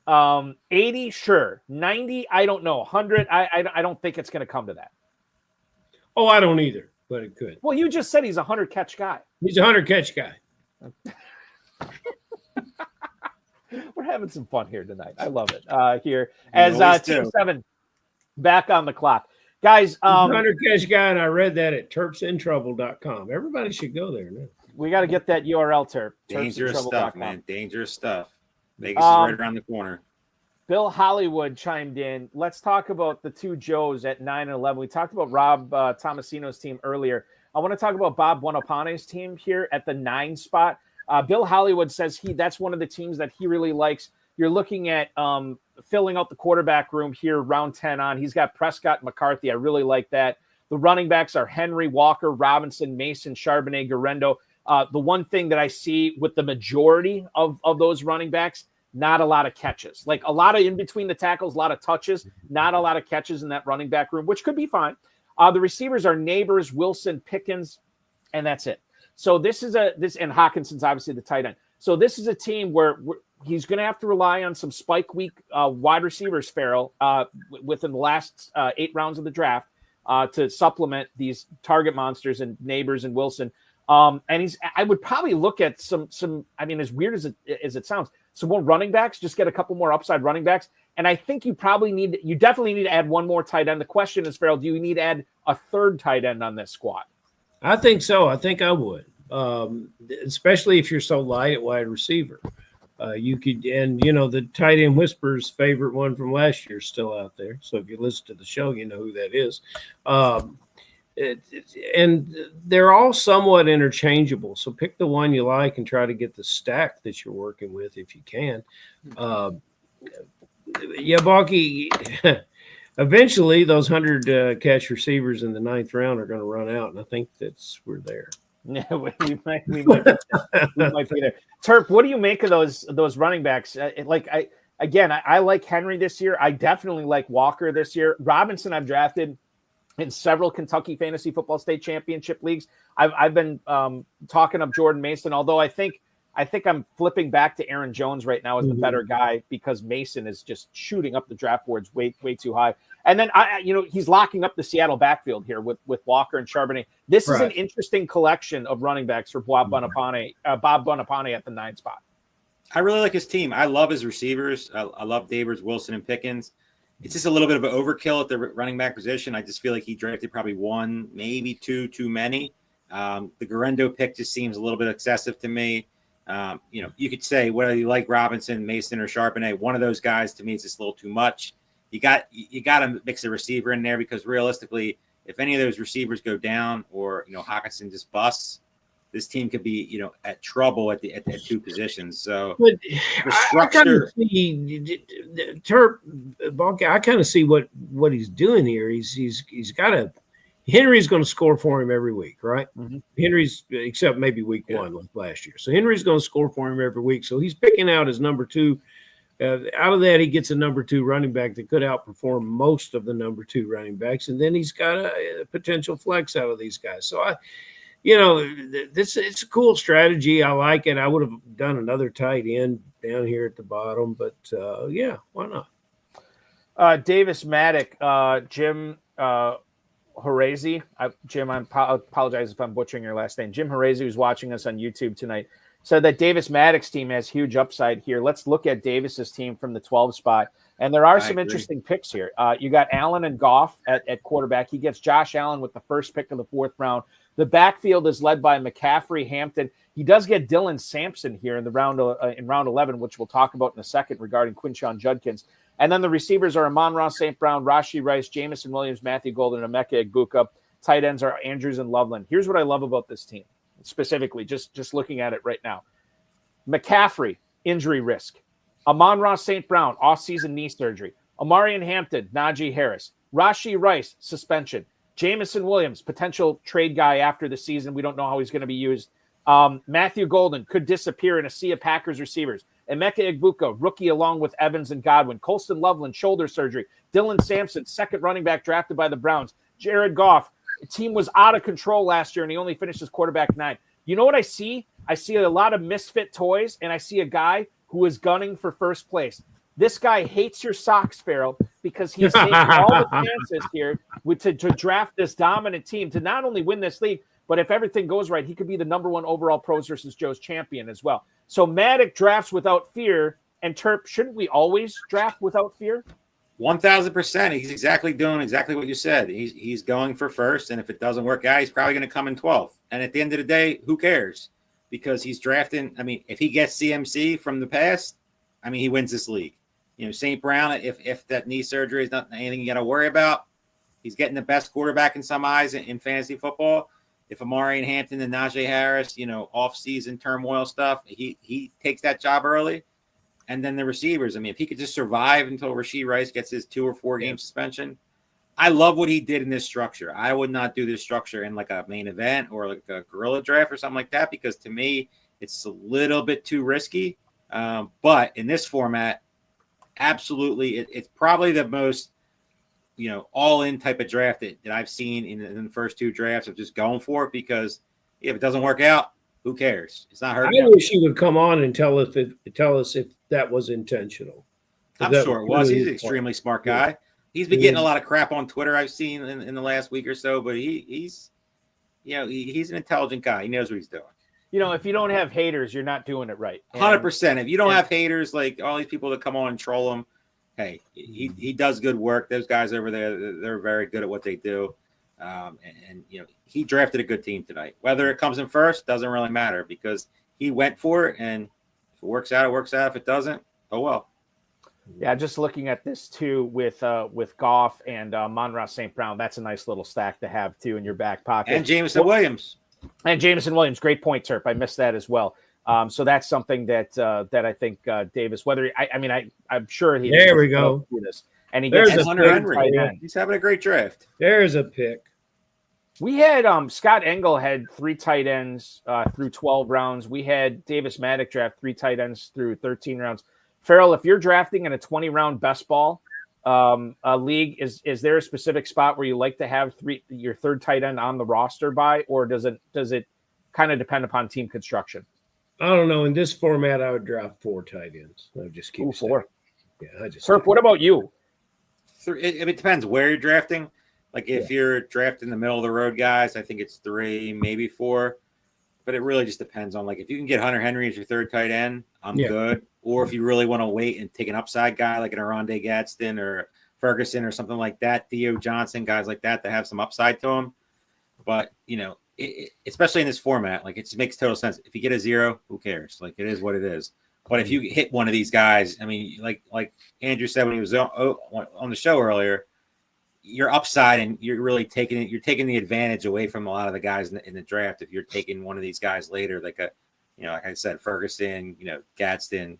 80, sure. 90, I don't know. 100, I don't think it's going to come to that. Oh, I don't either, but it could. Well, you just said he's a 100-catch guy. He's a 100-catch guy. We're having some fun here tonight. I love it. Here as Team 7 back on the clock. Guys, 100-catch guy, and I read that at terpsintrouble.com. Everybody should go there now. We got to get that URL, Terp. Dangerous stuff, man. Dangerous stuff. Vegas is right around the corner. Bill Hollywood chimed in. Let's talk about the two Joes at 9 and 11. We talked about Rob Thomasino's team earlier. I want to talk about Bob Buonapane's team here at the 9 spot. Bill Hollywood says that's one of the teams that he really likes. You're looking at filling out the quarterback room here round 10 on. He's got Prescott and McCarthy. I really like that. The running backs are Henry, Walker, Robinson, Mason, Charbonnet, Garendo. The one thing that I see with the majority of those running backs, not a lot of catches. Like a lot of in between the tackles, a lot of touches, not a lot of catches in that running back room, which could be fine. The receivers are Neighbors, Wilson, Pickens, and that's it. So this is and Hawkinson's obviously the tight end. So this is a team where he's going to have to rely on some spike week wide receivers, Farrell, within the last 8 rounds of the draft to supplement these target monsters and Neighbors and Wilson. And I would probably look at some, I mean, as weird as it sounds, some more running backs, just get a couple more upside running backs. And I think you definitely need to add one more tight end. The question is, Farrell, do you need to add a third tight end on this squad? I think so. I think I would, especially if you're so light at wide receiver. You could, and the tight end whispers favorite one from last year is still out there. So if you listen to the show, you know who that is. And they're all somewhat interchangeable. So pick the one you like and try to get the stack that you're working with if you can. Balky, eventually those 100 catch receivers in the 9th round are going to run out, and I think we're there. Yeah, we might be there. Terp, what do you make of those running backs? I like Henry this year. I definitely like Walker this year. Robinson I've drafted in several Kentucky Fantasy Football State Championship leagues. I've been talking up Jordan Mason, although I think I'm flipping back to Aaron Jones right now as the better guy because Mason is just shooting up the draft boards way too high. And then he's locking up the Seattle backfield here with Walker and Charbonnet. This is an interesting collection of running backs for Bob Buonapane at the 9 spot. I really like his team. I love his receivers. I love Neighbors, Wilson, and Pickens. It's just a little bit of an overkill at the running back position. I just feel like he drafted probably 1, maybe 2 too many. The Garendo pick just seems a little bit excessive to me. You could say whether you like Robinson, Mason, or Charbonnet, one of those guys to me is just a little too much. You got to mix a receiver in there because realistically, if any of those receivers go down or Hawkinson just busts, this team could be at trouble at 2 positions. So but the structure. I kind of see what he's doing here. He's got Henry's going to score for him every week, right? Mm-hmm. Henry's, except maybe week 1 like last year. So Henry's going to score for him every week. So he's picking out his number 2. Out of that, he gets a number 2 running back that could outperform most of the number 2 running backs. And then he's got a potential flex out of these guys. So it's a cool strategy. I like it. I would have done another tight end down here at the bottom, but why not? Davis Maddock, Jim Horazy. Jim, I apologize if I'm butchering your last name. Jim Horazy, who's watching us on YouTube tonight. So that Davis Maddox team has huge upside here. Let's look at Davis's team from the 12 spot. And there are some interesting picks here. You got Allen and Goff at quarterback. He gets Josh Allen with the first pick of the 4th round. The backfield is led by McCaffrey, Hampton. He does get Dylan Sampson here in round 11, which we'll talk about in a second regarding Quinshon Judkins. And then the receivers are Amon-Ra St. Brown, Rashee Rice, Jamison Williams, Matthew Golden, and Emeka Egbuka. Tight ends are Andrews and Loveland. Here's what I love about this team, specifically, just looking at it right now. McCaffrey, injury risk. Amon-Ra St. Brown, offseason knee surgery. Amarian Hampton, Najee Harris. Rashee Rice, suspension. Jamison Williams, potential trade guy after the season. We don't know how he's going to be used. Matthew Golden could disappear in a sea of Packers receivers. Emeka Egbuka, rookie along with Evans and Godwin. Colston Loveland, shoulder surgery. Dylan Sampson, second running back drafted by the Browns. Jared Goff, the team was out of control last year, and he only finished as quarterback 9. You know what I see? I see a lot of misfit toys, and I see a guy who is gunning for first place. This guy hates your socks, Farrell, because he's taking all the chances here to draft this dominant team to not only win this league, but if everything goes right, he could be the number 1 overall Pros versus Joe's champion as well. So Maddock drafts without fear, and Terp, shouldn't we always draft without fear? 1,000%. He's doing exactly what you said. He's going for first, and if it doesn't work out, he's probably going to come in 12th. And at the end of the day, who cares? Because he's drafting. I mean, if he gets CMC from the past, I mean, he wins this league. You know, St. Brown, if that knee surgery is not anything you got to worry about, he's getting the best quarterback in some eyes in fantasy football. If Amari and Hampton and Najee Harris, you know, off-season turmoil stuff, he takes that job early. And then the receivers, I mean, if he could just survive until Rashee Rice gets his 2 or 4 game suspension, I love what he did in this structure. I would not do this structure in like a main event or like a guerrilla draft or something like that, because to me, it's a little bit too risky. But in this format, absolutely, it's probably the most, you know, all-in type of draft that I've seen in the first 2 drafts of just going for it, because if it doesn't work out, who cares? It's not hurting. I wish he would come on and tell us if that was intentional. I'm sure it was. He's an extremely smart guy. Yeah. He's been getting a lot of crap on Twitter, I've seen in the last week or so, but he's an intelligent guy. He knows what he's doing. You know, if you don't have haters, you're not doing it right. 100%. If you don't have haters, like all these people that come on and troll him, hey, he does good work. Those guys over there, they're very good at what they do. And you know, he drafted a good team tonight. Whether it comes in first doesn't really matter, because he went for it, and if it works out, it works out. If it doesn't, oh well. Yeah, just looking at this too with Goff and Amon-Ra St. Brown, that's a nice little stack to have too in your back pocket. And Jamison Williams. And Jamison Williams, great point, Terp. I missed that as well. So that's something that I think Davis, whether I'm sure he. There we go. This, and he There's gets Hunter Henry. He's having a great draft. There's a pick. We had Scott Engel had 3 tight ends through 12 rounds. We had Davis Maddock draft 3 tight ends through 13 rounds. Farrell, if you're drafting in a 20-round best ball league, is there a specific spot where you like to have your third tight end on the roster by, or does it kind of depend upon team construction? I don't know. In this format, I would draft 4 tight ends. I would just keep 4. Yeah, I just. Herb, what about you? It depends where you're drafting. Like if you're drafting the middle of the road guys, I think it's 3, maybe 4. But it really just depends on, like, if you can get Hunter Henry as your third tight end, I'm good. Or if you really want to wait and take an upside guy like an Aronde Gadsden or Ferguson or something like that, Theo Johnson, guys like that have some upside to them. But, you know, especially in this format, like, it just makes total sense. If you get a 0, who cares? Like, it is what it is. But if you hit one of these guys, I mean, like Andrew said when he was on the show earlier, you're upside and you're really taking the advantage away from a lot of the guys in the draft. If you're taking one of these guys later, like like I said, Ferguson, Gadsden,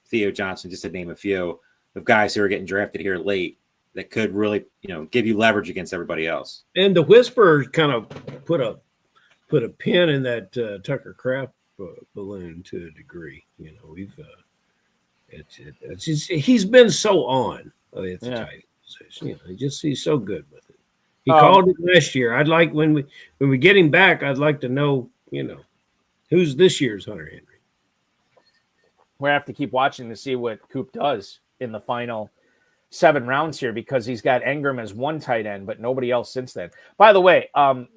Theo Johnson, just to name a few of guys who are getting drafted here late that could really, give you leverage against everybody else. And the Whisperer kind of put a pin in that Tucker Kraft balloon to a degree. We've he's been so on at the tight position. He's so good with it. He called it last year. I'd like when we get him back, I'd like to know, who's this year's Hunter Henry. We have to keep watching to see what Coop does in the final 7 rounds here, because he's got Engram as 1 tight end, but nobody else since then. By the way, I'm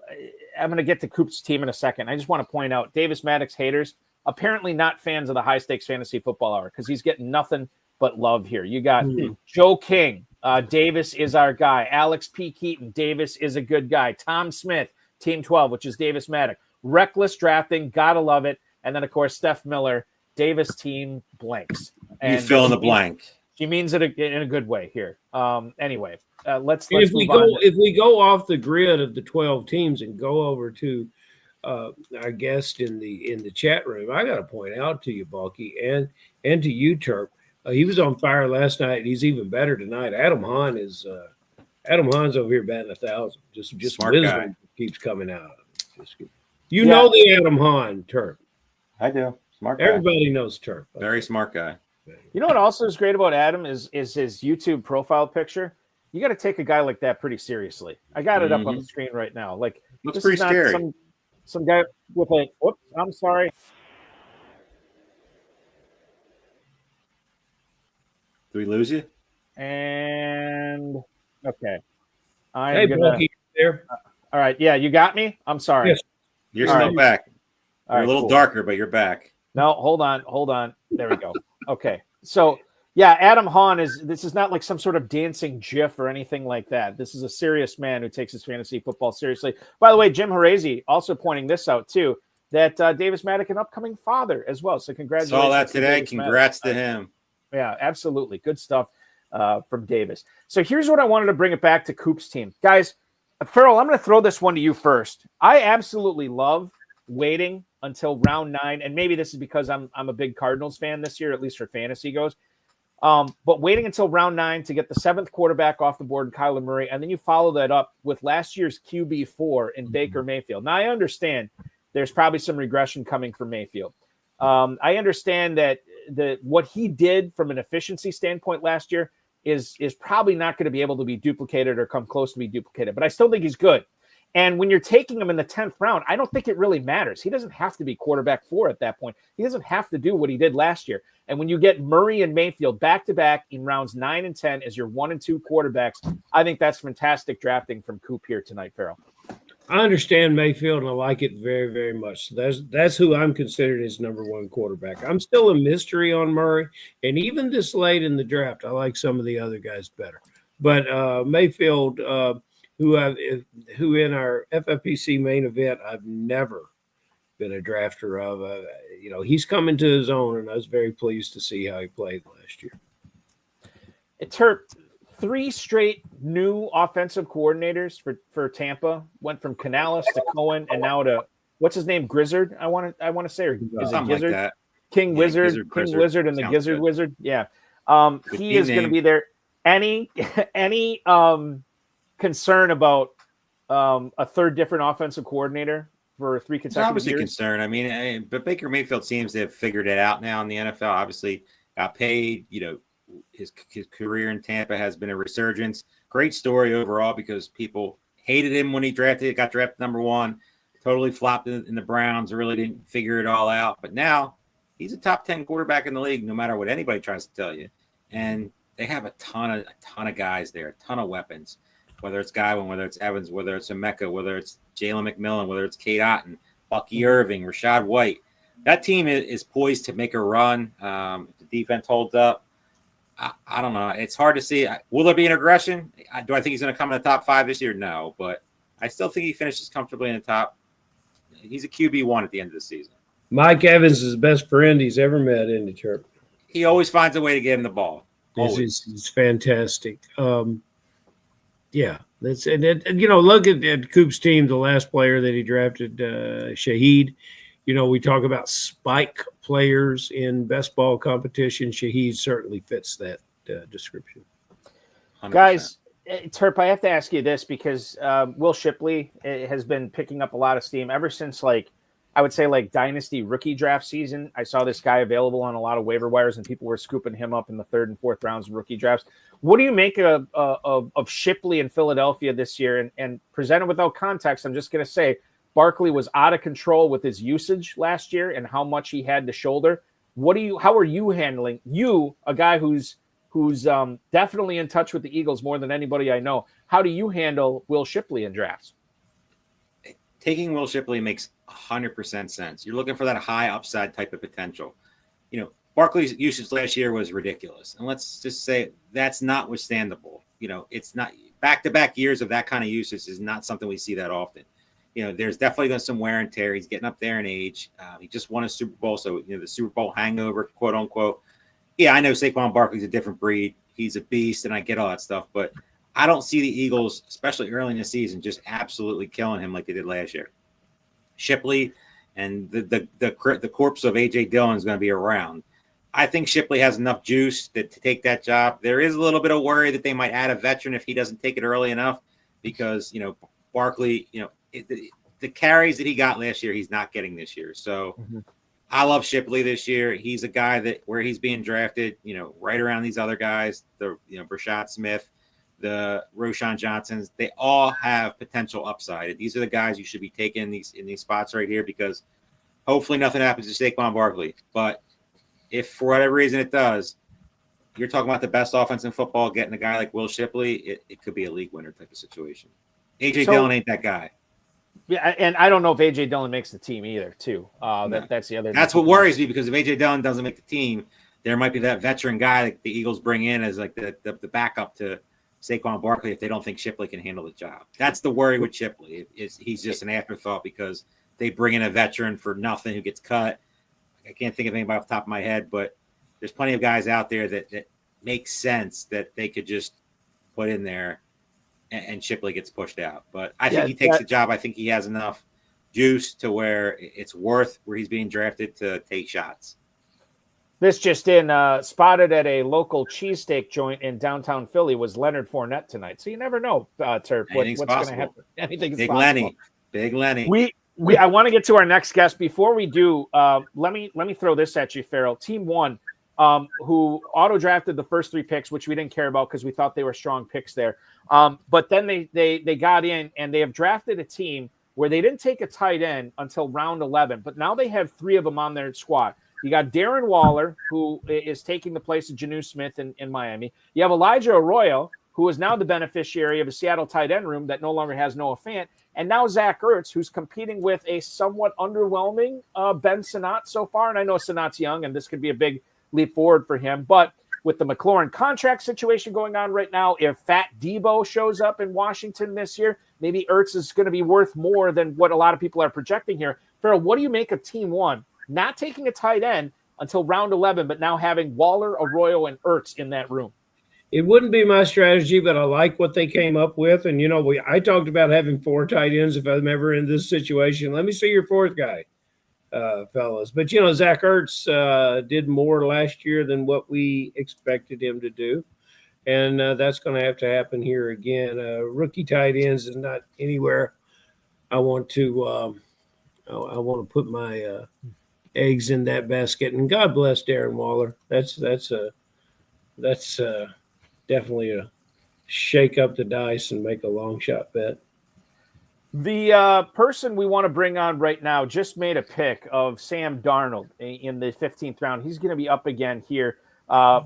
going to get to Coop's team in a second. I just want to point out Davis Maddox haters. apparently not fans of the High Stakes Fantasy Football Hour because he's getting nothing but love here. You got Joe King. Davis is our guy. Alex P. Keaton. Davis is a good guy. Tom Smith, Team 12, which is Davis Maddock. Reckless drafting. Gotta love it. And then, of course, Steph Miller, Davis team blanks. And you fill in the blank. She means it in a good way here. Anyway, let's if move on. If we go off the grid of the 12 teams and go over to our guest in the chat room, I got to point out to you, Balky, and to you, Terp. He was on fire last night. And he's even better tonight. Adam Hahn's over here batting 1,000. Just Smart wisdom guy. keeps coming out. You know the Adam Hahn, Terp. I do. Smart guy. Everybody knows Terp. Very smart guy. You know what also is great about Adam is his YouTube profile picture. You got to take a guy like that pretty seriously. I got it up on the screen right now. Like, Looks this pretty is not scary. some guy with a whoops, I'm sorry. Do we lose you? And okay. Hey, Balky, there. All right. Yeah, you got me? I'm sorry. Yes. You're All still right. back. All You're right, a little cool. darker, but you're back. No, hold on. There we go. Okay. So, yeah, Adam Hahn this is not like some sort of dancing GIF or anything like that. This is a serious man who takes his fantasy football seriously. By the way, Jim Harazi also pointing this out too, that Davis Maddock, an upcoming father as well. So congratulations. Saw that to today. Davis Congrats Maddock. to him. Yeah, absolutely. Good stuff from Davis. So here's what I wanted to bring it back to Coop's team. Guys, Farrell, I'm going to throw this one to you first. I absolutely love waiting until round 9, and maybe this is because I'm a big Cardinals fan this year, at least for fantasy goes. But waiting until round 9 to get the 7th quarterback off the board, Kyler Murray, and then you follow that up with last year's QB4 in Baker Mayfield. Now, I understand there's probably some regression coming for Mayfield. I understand that what he did from an efficiency standpoint last year is probably not going to be able to be duplicated or come close to be duplicated, but I still think he's good. And when you're taking him in the 10th round, I don't think it really matters. He doesn't have to be quarterback 4 at that point. He doesn't have to do what he did last year. And when you get Murray and Mayfield back-to-back in rounds 9 and 10 as your 1 and 2 quarterbacks, I think that's fantastic drafting from Coop here tonight, Farrell. I understand Mayfield, and I like it very, very much. So that's who I'm considering his number 1 quarterback. I'm still a mystery on Murray, and even this late in the draft, I like some of the other guys better. But Mayfield, who in our FFPC main event, I've never been a drafter of. He's coming to his own, and I was very pleased to see how he played last year. It hurt. 3 straight new offensive coordinators for Tampa went from Canales to Cohen and now to what's his name, Grizzard. I want to say, or is it Something Gizzard? like that. King Wizard, King Wizard, and the Sounds Gizzard good. Wizard. Yeah, Good he team is going to name. be there. Any concern about a third different offensive coordinator for 3 It's consecutive obviously years? concerned. I mean, but Baker Mayfield seems to have figured it out now in the NFL. Obviously, got paid. His career in Tampa has been a resurgence. Great story overall because people hated him when he got drafted number 1. Totally flopped in the Browns. Really didn't figure it all out. But now he's a top 10 quarterback in the league, no matter what anybody tries to tell you. And they have a ton of guys there, a ton of weapons. Whether it's Godwin, whether it's Evans, whether it's Emeka, whether it's Jalen McMillan, whether it's Kate Otten, Bucky Irving, Rashad White. That team is poised to make a run. If the defense holds up, I don't know. It's hard to see. Will there be an aggression? Do I think he's going to come in the top 5 this year? No, but I still think he finishes comfortably in the top. He's a QB1 at the end of the season. Mike Evans is the best friend he's ever met in the church. He always finds a way to get him the ball. He's fantastic. Yeah, look at Coop's team. The last player that he drafted, Shaheed. We talk about spike players in best ball competition. Shaheed certainly fits that description. 100%. Guys, Terp, I have to ask you this because Will Shipley has been picking up a lot of steam ever since, I would say, dynasty rookie draft season. I saw this guy available on a lot of waiver wires, and people were scooping him up in the 3rd and 4th rounds of rookie drafts. What do you make of Shipley in Philadelphia this year? And presented without context, I'm just going to say Barkley was out of control with his usage last year and how much he had to shoulder. How are you handling a guy who's definitely in touch with the Eagles more than anybody I know? How do you handle Will Shipley in drafts? taking Will Shipley makes 100% sense. You're looking for that high upside type of potential. You know, Barkley's usage last year was ridiculous. And let's just say that's not withstandable. You know, it's not back-to-back years of that kind of usage is not something we see that often. You know, there's definitely been some wear and tear. He's getting up there in age. He just won a Super Bowl. So, you know, the Super Bowl hangover, quote unquote. Yeah, I know Saquon Barkley's a different breed. He's a beast, and I get all that stuff. But I don't see the Eagles, especially early in the season, just absolutely killing him like they did last year. Shipley and the corpse of A.J. Dillon is going to be around. I think Shipley has enough juice to take that job. There is a little bit of worry that they might add a veteran if he doesn't take it early enough because, you know, Barkley, you know, the carries that he got last year, he's not getting this year. So I love Shipley this year. He's a guy that where he's being drafted, you know, right around these other guys, the, you know, Brashad Smith, the Roshan Johnsons, they all have potential upside. These are the guys you should be taking in these spots right here because hopefully nothing happens to Saquon Barkley. But if for whatever reason it does, you're talking about the best offense in football, getting a guy like Will Shipley, it could be a league winner type of situation. A.J. Dillon ain't that guy. Yeah, and I don't know if A.J. Dillon makes the team either, too. That's the other. That's what worries me because if A.J. Dillon doesn't make the team, there might be that veteran guy that the Eagles bring in as like the backup to Saquon Barkley if they don't think Shipley can handle the job. That's the worry with Shipley. He's just an afterthought because they bring in a veteran for nothing who gets cut. I can't think of anybody off the top of my head, but there's plenty of guys out there that make sense that they could just put in there and Shipley gets pushed out. But I think he takes the job. I think he has enough juice to where it's worth where he's being drafted to take shots. This just in, spotted at a local cheesesteak joint in downtown Philly was Leonard Fournette tonight. So you never know, Turp, what's going to happen. Anything's Big possible. Big Lenny. I want to get to our next guest. Before we do, let me throw this at you, Farrell. Team One, who auto-drafted the first 3 picks, which we didn't care about because we thought they were strong picks there. But then they got in, and they have drafted a team where they didn't take a tight end until round 11, but now they have 3 of them on their squad. You got Darren Waller, who is taking the place of Jonnu Smith in Miami. You have Elijah Arroyo, who is now the beneficiary of a Seattle tight end room that no longer has Noah Fant. And now Zach Ertz, who's competing with a somewhat underwhelming Ben Sinnott so far. And I know Sinnott's young, and this could be a big leap forward for him. But with the McLaurin contract situation going on right now, if Fat Debo shows up in Washington this year, maybe Ertz is going to be worth more than what a lot of people are projecting here. Farrell, what do you make of Team One not taking a tight end until round 11, but now having Waller, Arroyo, and Ertz in that room? It wouldn't be my strategy, but I like what they came up with. And, you know, I talked about having 4 tight ends if I'm ever in this situation. Let me see your 4th guy, fellas. But, you know, Zach Ertz did more last year than what we expected him to do. And that's going to have to happen here again. Rookie tight ends is not anywhere I want to put my eggs in that basket. And God bless Darren Waller. That's definitely a shake up the dice and make a long shot bet. The person we want to bring on right now just made a pick of Sam Darnold in the 15th round. He's going to be up again here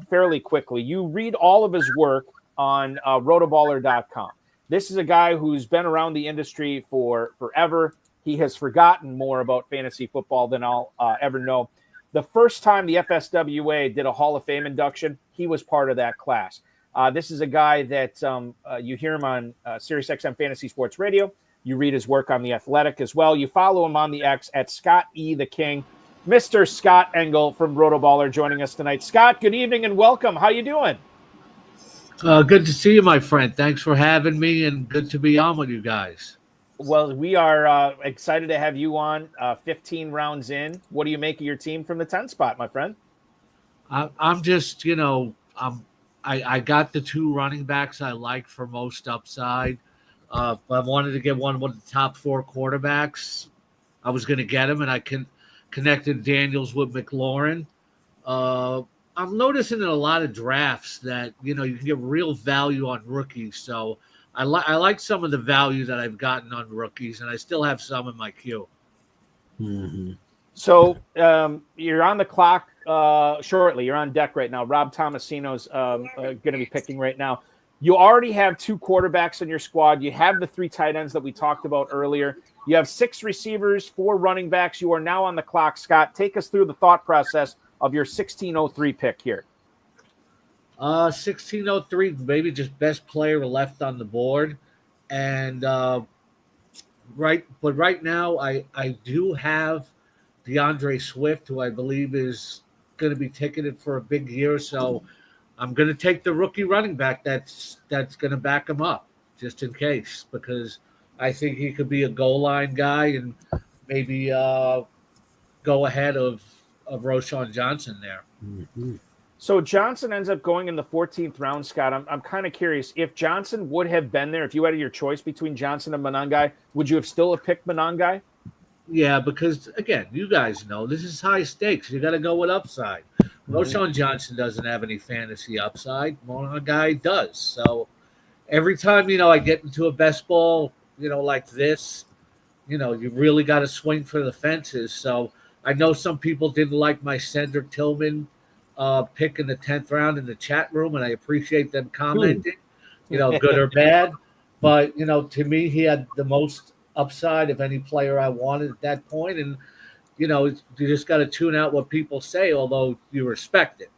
fairly quickly. You read all of his work on RotoBaller.com. This is a guy who's been around the industry for forever. He has forgotten more about fantasy football than I'll ever know. The first time the FSWA did a Hall of Fame induction, he was part of that class. This is a guy that you hear him on SiriusXM Fantasy Sports Radio. You read his work on The Athletic as well. You follow him on the X at Scott E. the King. Mr. Scott Engel from RotoBaller joining us tonight. Scott, good evening and welcome. How you doing? Good to see you, my friend. Thanks for having me, and good to be on with you guys. Well, we are excited to have you on 15 rounds in. What do you make of your team from the 10 spot, my friend? I'm just, you know, I got the 2 running backs I like for most upside. I wanted to get one with the top 4 quarterbacks. I was going to get him, and I connected Daniels with McLaurin. I'm noticing in a lot of drafts that, you know, you can get real value on rookies. So I like some of the value that I've gotten on rookies, and I still have some in my queue. Mm-hmm. So you're on the clock shortly. You're on deck right now. Rob Thomasino's going to be picking right now. You already have 2 quarterbacks in your squad. You have the 3 tight ends that we talked about earlier. You have 6 receivers, 4 running backs. You are now on the clock, Scott. Take us through the thought process of your 1603 pick here. 1603, maybe just best player left on the board. And right now I do have DeAndre Swift, who I believe is going to be ticketed for a big year. So I'm going to take the rookie running back that's going to back him up just in case, because I think he could be a goal line guy and maybe go ahead of Roschon Johnson there. Mm-hmm. So Johnson ends up going in the 14th round, Scott. I'm kind of curious if Johnson would have been there. If you had your choice between Johnson and Monangai, would you have still have picked Monangai? Yeah, because again, you guys know this is high stakes. You got to go with upside. Roschon Johnson doesn't have any fantasy upside. Monangai does. So every time I get into a best ball, like this, you really got to swing for the fences. So I know some people didn't like my Cedric Tillman pick in the 10th round in the chat room, and I appreciate them commenting, good or bad. But, to me, he had the most upside of any player I wanted at that point. And, you just got to tune out what people say, although you respect it.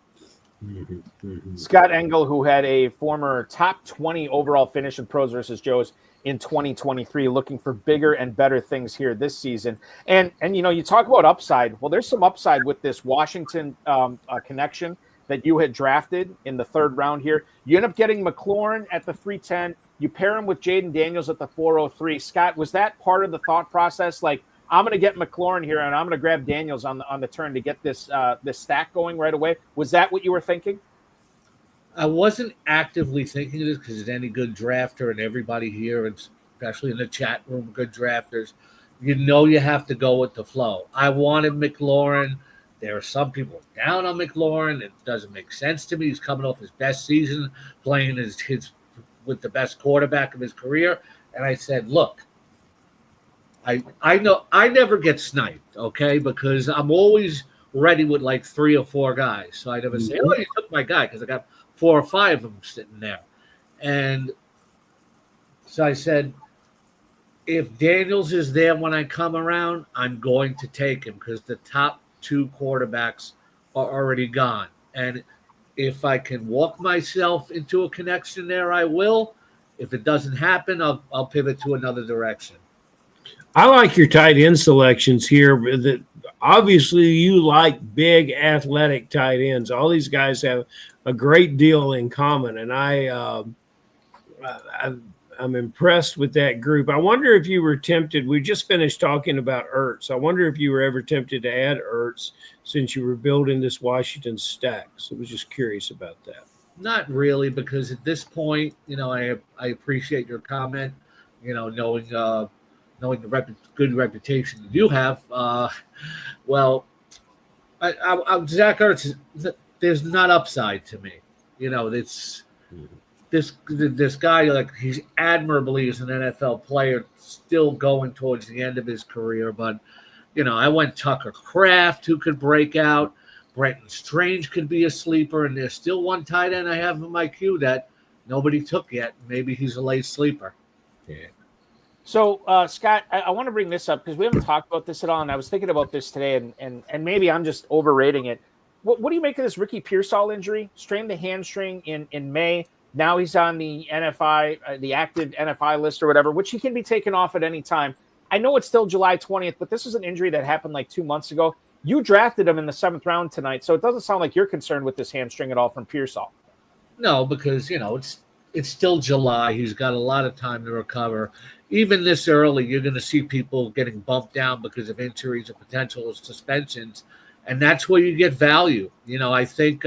Scott Engel, who had a former top 20 overall finish in Pros versus Joes in 2023, looking for bigger and better things here this season. And you talk about upside. Well, there's some upside with this Washington connection that you had drafted in the 3rd round here. You end up getting McLaurin at the 310. You pair him with Jaden Daniels at the 403. Scott, was that part of the thought process? Like, I'm going to get McLaurin here, and I'm going to grab Daniels on the turn to get this stack going right away. Was that what you were thinking? I wasn't actively thinking this because any good drafter and everybody here, and especially in the chat room, good drafters, you have to go with the flow. I wanted McLaurin. There are some people down on McLaurin. It doesn't make sense to me. He's coming off his best season, playing his with the best quarterback of his career. And I said, look, I know I never get sniped, okay, because I'm always ready with like 3 or 4 guys. So I never say, oh, you took my guy, because I got 4 or 5 of them sitting there. And so I said, if Daniels is there when I come around, I'm going to take him because the top 2 quarterbacks are already gone. And if I can walk myself into a connection there, I will. If it doesn't happen, I'll pivot to another direction. I like your tight end selections here. That obviously you like big athletic tight ends. All these guys have a great deal in common, and I'm impressed with that group. I wonder if you were tempted. We just finished talking about Ertz. I wonder if you were ever tempted to add Ertz since you were building this Washington stack. So I was just curious about that. Not really, because at this point, I appreciate your comment. Knowing the good reputation you have. Well, Zach Ertz, there's not upside to me. It's this guy, like, he's admirably as an NFL player, still going towards the end of his career. But, I went Tucker Kraft, who could break out. Brenton Strange could be a sleeper. And there's still one tight end I have in my queue that nobody took yet. Maybe he's a late sleeper. Yeah. So, Scott, I want to bring this up because we haven't talked about this at all, and I was thinking about this today, and maybe I'm just overrating it. What do you make of this Ricky Pearsall injury? Strained the hamstring in May. Now he's on the NFI, the active NFI list or whatever, which he can be taken off at any time. I know it's still July 20th, but this is an injury that happened like 2 months ago. You drafted him in the 7th round tonight, so it doesn't sound like you're concerned with this hamstring at all from Pearsall. No, because, it's still July. He's got a lot of time to recover. Even this early, you're going to see people getting bumped down because of injuries or potential suspensions, and that's where you get value. I think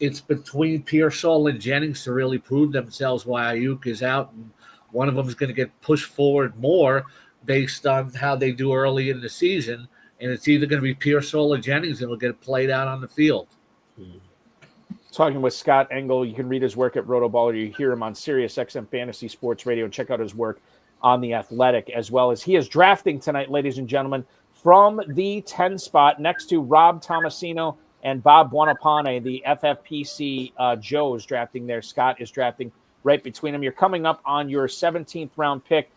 it's between Pearsall and Jennings to really prove themselves why Ayuk is out, and one of them is going to get pushed forward more based on how they do early in the season, and it's either going to be Pearsall or Jennings that will get played out on the field. Talking with Scott Engel. You can read his work at RotoBaller. You hear him on Sirius XM Fantasy Sports Radio, and check out his work on The Athletic as well. As he is drafting tonight, ladies and gentlemen, from the 10 spot next to Rob Thomasino and Bob Buonapane, the FFPC Joes drafting there. Scott is drafting right between them. You're coming up on your 17th round pick.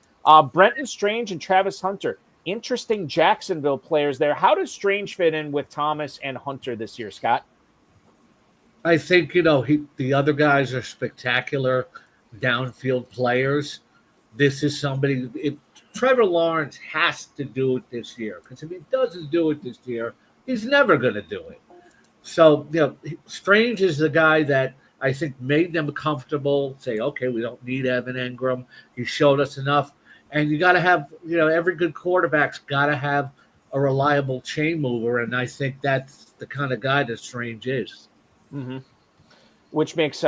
Brenton Strange and Travis Hunter. Interesting Jacksonville players there. How does Strange fit in with Thomas and Hunter this year, Scott? I think, the other guys are spectacular downfield players. This is somebody, Trevor Lawrence has to do it this year, because if he doesn't do it this year, he's never going to do it. So, Strange is the guy that I think made them comfortable, say, okay, we don't need Evan Engram. He showed us enough. And you got to have, every good quarterback's got to have a reliable chain mover. And I think that's the kind of guy that Strange is. Mm-hmm. Which makes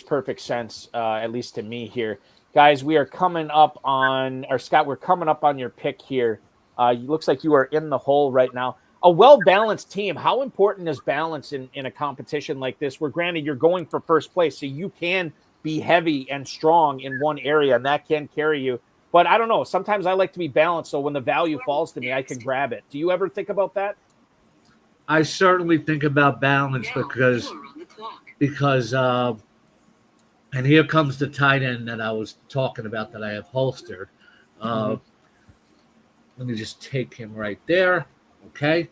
perfect sense, at least to me here. Guys, we are coming up on, or Scott, we're coming up on your pick here. It looks like you are in the hole right now. A well-balanced team. How important is balance in a competition like this, where granted you're going for first place, so you can be heavy and strong in one area, and that can carry you. But I don't know. Sometimes I like to be balanced, so when the value falls to me, I can grab it. Do you ever think about that? I certainly think about balance because and here comes the tight end that I was talking about that I have holstered. Let me just take him right there. Okay.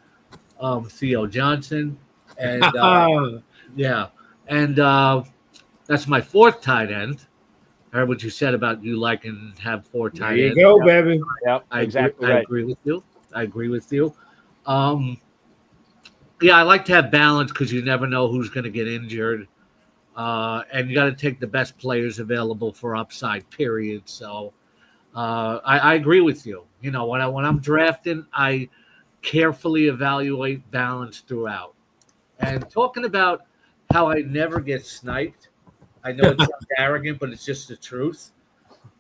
Theo Johnson. And that's my fourth tight end. I heard what you said about you liking to have four tight ends. There you go, baby. Yep, exactly right. I agree with you. I like to have balance because you never know who's going to get injured. And you got to take the best players available for upside, period. So I agree with you. When I'm drafting, I carefully evaluate balance throughout. And talking about how I never get sniped, I know it sounds arrogant, but it's just the truth.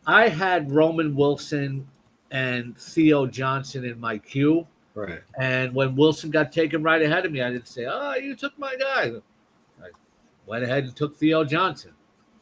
I had Roman Wilson and Theo Johnson in my queue. Right. And when Wilson got taken right ahead of me, I didn't say, "Oh, you took my guy." I went ahead and took Theo Johnson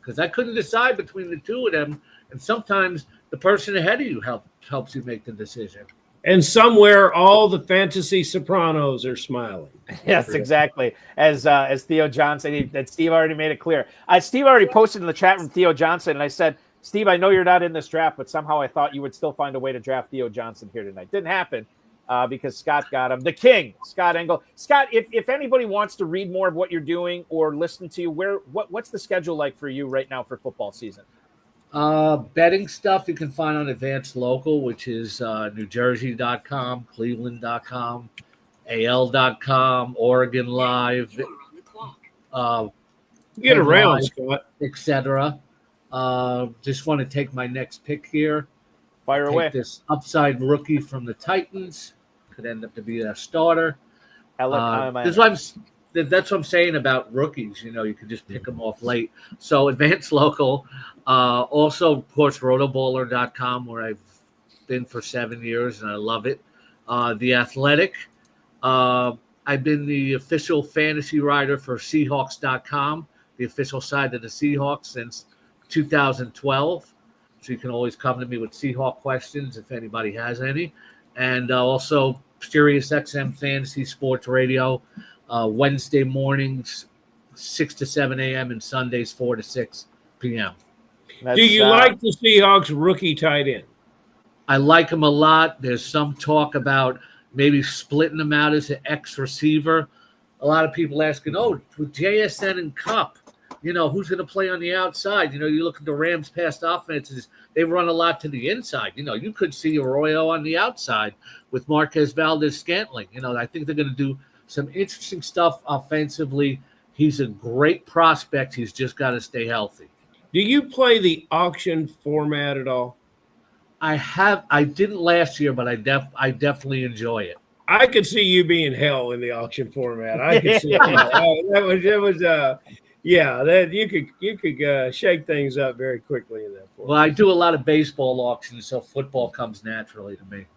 because I couldn't decide between the two of them. And sometimes the person ahead of you helps you make the decision. And somewhere all the fantasy Sopranos are smiling. Yes, exactly. As Theo Johnson, that Steve already made it clear. Steve already posted in the chat room Theo Johnson, and I said, Steve, I know you're not in this draft, but somehow I thought you would still find a way to draft Theo Johnson here tonight. Didn't happen because Scott got him. The king, Scott Engel. Scott, if anybody wants to read more of what you're doing or listen to you, what's the schedule like for you right now for football season? Betting stuff you can find on Advanced Local, which is NewJersey.com, Cleveland.com, AL.com, Oregon Live, get around, Scott, etc. Just want to take my next pick here. Fire away. This upside rookie from the Titans could end up to be a starter. That's what I'm saying about rookies. You can just pick them off late. So Advanced Local, also of course RotoBaller.com, where I've been for 7 years and I love it. The Athletic. I've been the official fantasy writer for Seahawks.com, the official side of the Seahawks since 2012. So you can always come to me with Seahawk questions if anybody has any. And also SiriusXM Fantasy Sports Radio. Wednesday mornings, 6 to 7 a.m. and Sundays, 4 to 6 p.m. Do you like the Seahawks rookie tight end? I like him a lot. There's some talk about maybe splitting him out as an X receiver. A lot of people asking, with JSN and Cup, who's going to play on the outside? You look at the Rams' past offenses, they run a lot to the inside. You could see Arroyo on the outside with Marquez Valdez-Scantling. I think they're going to do some interesting stuff offensively. He's a great prospect. He's just got to stay healthy. Do you play the auction format at all? I didn't last year, but I definitely enjoy it. I could see you being hell in the auction format. I could see that you could shake things up very quickly in that format. Well, I do a lot of baseball auctions, so football comes naturally to me.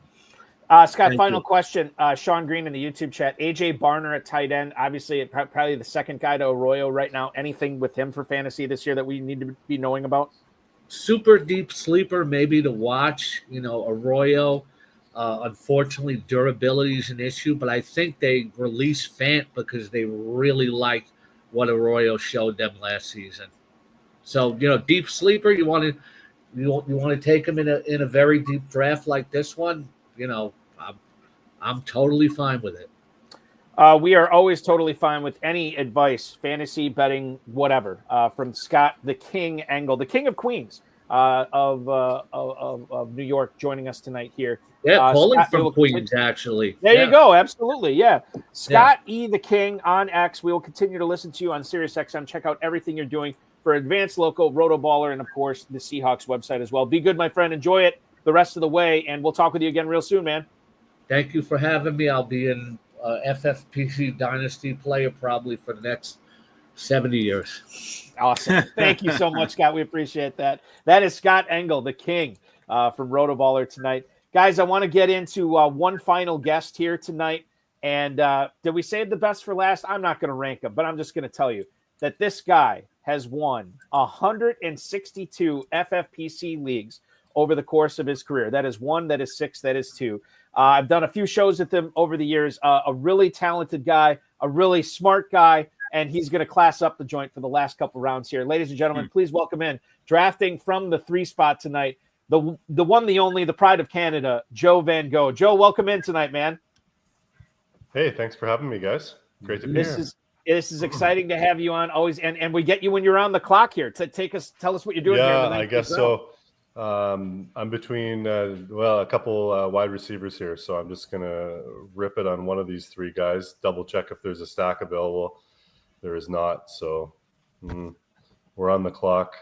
Scott, final question. Sean Green in the YouTube chat. AJ Barner at tight end. Obviously, probably the second guy to Arroyo right now. Anything with him for fantasy this year that we need to be knowing about? Super deep sleeper, maybe to watch. Arroyo. Unfortunately, durability is an issue, but I think they released Fant because they really liked what Arroyo showed them last season. So, deep sleeper, you want to you want to take him in a very deep draft like this one, I'm totally fine with it. We are always totally fine with any advice, fantasy, betting, whatever, from Scott, the King Engel, the King of Queens of New York, joining us tonight here. Yeah, calling Scott, from Queens, actually. There you go. Absolutely. Yeah. Scott E. the King on X. We will continue to listen to you on SiriusXM. Check out everything you're doing for Advanced Local, RotoBaller, and, of course, the Seahawks website as well. Be good, my friend. Enjoy it the rest of the way, and we'll talk with you again real soon, man. Thank you for having me. I'll be in FFPC Dynasty player probably for the next 70 years. Awesome. Thank you so much, Scott. We appreciate that. That is Scott Engel, the King from RotoBaller tonight. Guys, I want to get into one final guest here tonight. And did we save the best for last? I'm not going to rank him, but I'm just going to tell you that this guy has won 162 FFPC leagues over the course of his career. That is 1, that is 6, that is 2. I've done a few shows with him over the years. A really talented guy, a really smart guy, and he's going to class up the joint for the last couple rounds here. Ladies and gentlemen, please welcome in, drafting from the 3 spot tonight, the one, the only, the pride of Canada, Joe Van Gogh. Joe, welcome in tonight, man. Hey, thanks for having me, guys. Great to be here. This is exciting to have you on always, and we get you when you're on the clock here to tell us what you're doing. Yeah, I guess so. I'm between a couple wide receivers here, so I'm just gonna rip it on one of these 3 guys. Double check if there's a stack available. There is not, so we're on the clock.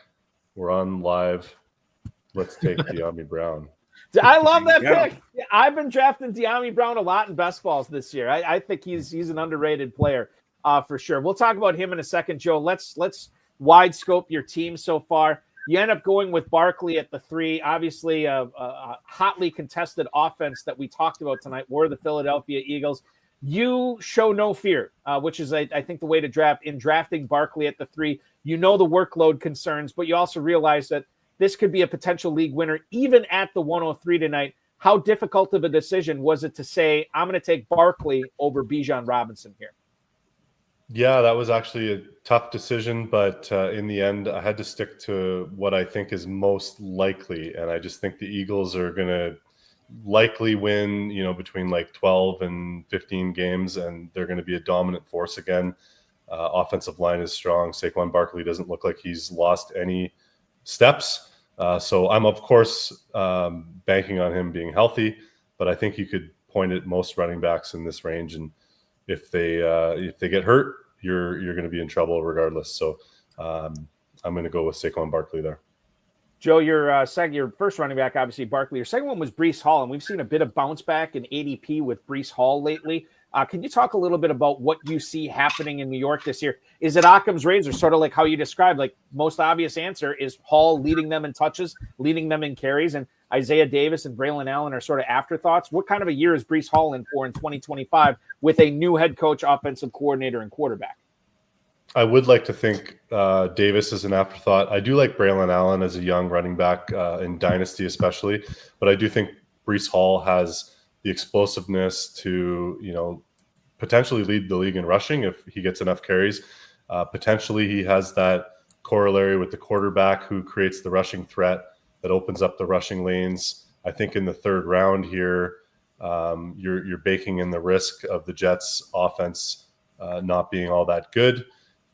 We're on live. Let's take De'Ami Brown. I love that pick. Yeah, I've been drafting De'Ami Brown a lot in best balls this year. I think he's an underrated player for sure. We'll talk about him in a second, Joe. Let's wide scope your team so far. You end up going with Barkley at the 3. Obviously, a hotly contested offense that we talked about tonight were the Philadelphia Eagles. You show no fear, which is, I think, the way to draft. In drafting Barkley at the 3, the workload concerns, but you also realize that this could be a potential league winner even at the 103 tonight. How difficult of a decision was it to say, I'm going to take Barkley over Bijan Robinson here? Yeah, that was actually a tough decision, but in the end, I had to stick to what I think is most likely. And I just think the Eagles are going to likely win, between like 12 and 15 games, and they're going to be a dominant force again. Offensive line is strong. Saquon Barkley doesn't look like he's lost any steps. So I'm, of course, banking on him being healthy, but I think you could point at most running backs in this range, and if they get hurt, you're going to be in trouble regardless. So I'm going to go with Saquon Barkley there. Joe, your first running back, obviously Barkley. Your second one was Breece Hall, and we've seen a bit of bounce back in ADP with Breece Hall lately. Can you talk a little bit about what you see happening in New York this year? Is it Occam's razor, sort of like how you described? Like, most obvious answer is Hall leading them in touches, leading them in carries, and Isaiah Davis and Braylon Allen are sort of afterthoughts. What kind of a year is Breece Hall in for in 2025 with a new head coach, offensive coordinator, and quarterback? I would like to think Davis is an afterthought. I do like Braylon Allen as a young running back in Dynasty especially, but I do think Breece Hall has the explosiveness to, potentially lead the league in rushing if he gets enough carries. Potentially he has that corollary with the quarterback who creates the rushing threat that opens up the rushing lanes. I think in the 3rd round here, you're baking in the risk of the Jets offense not being all that good.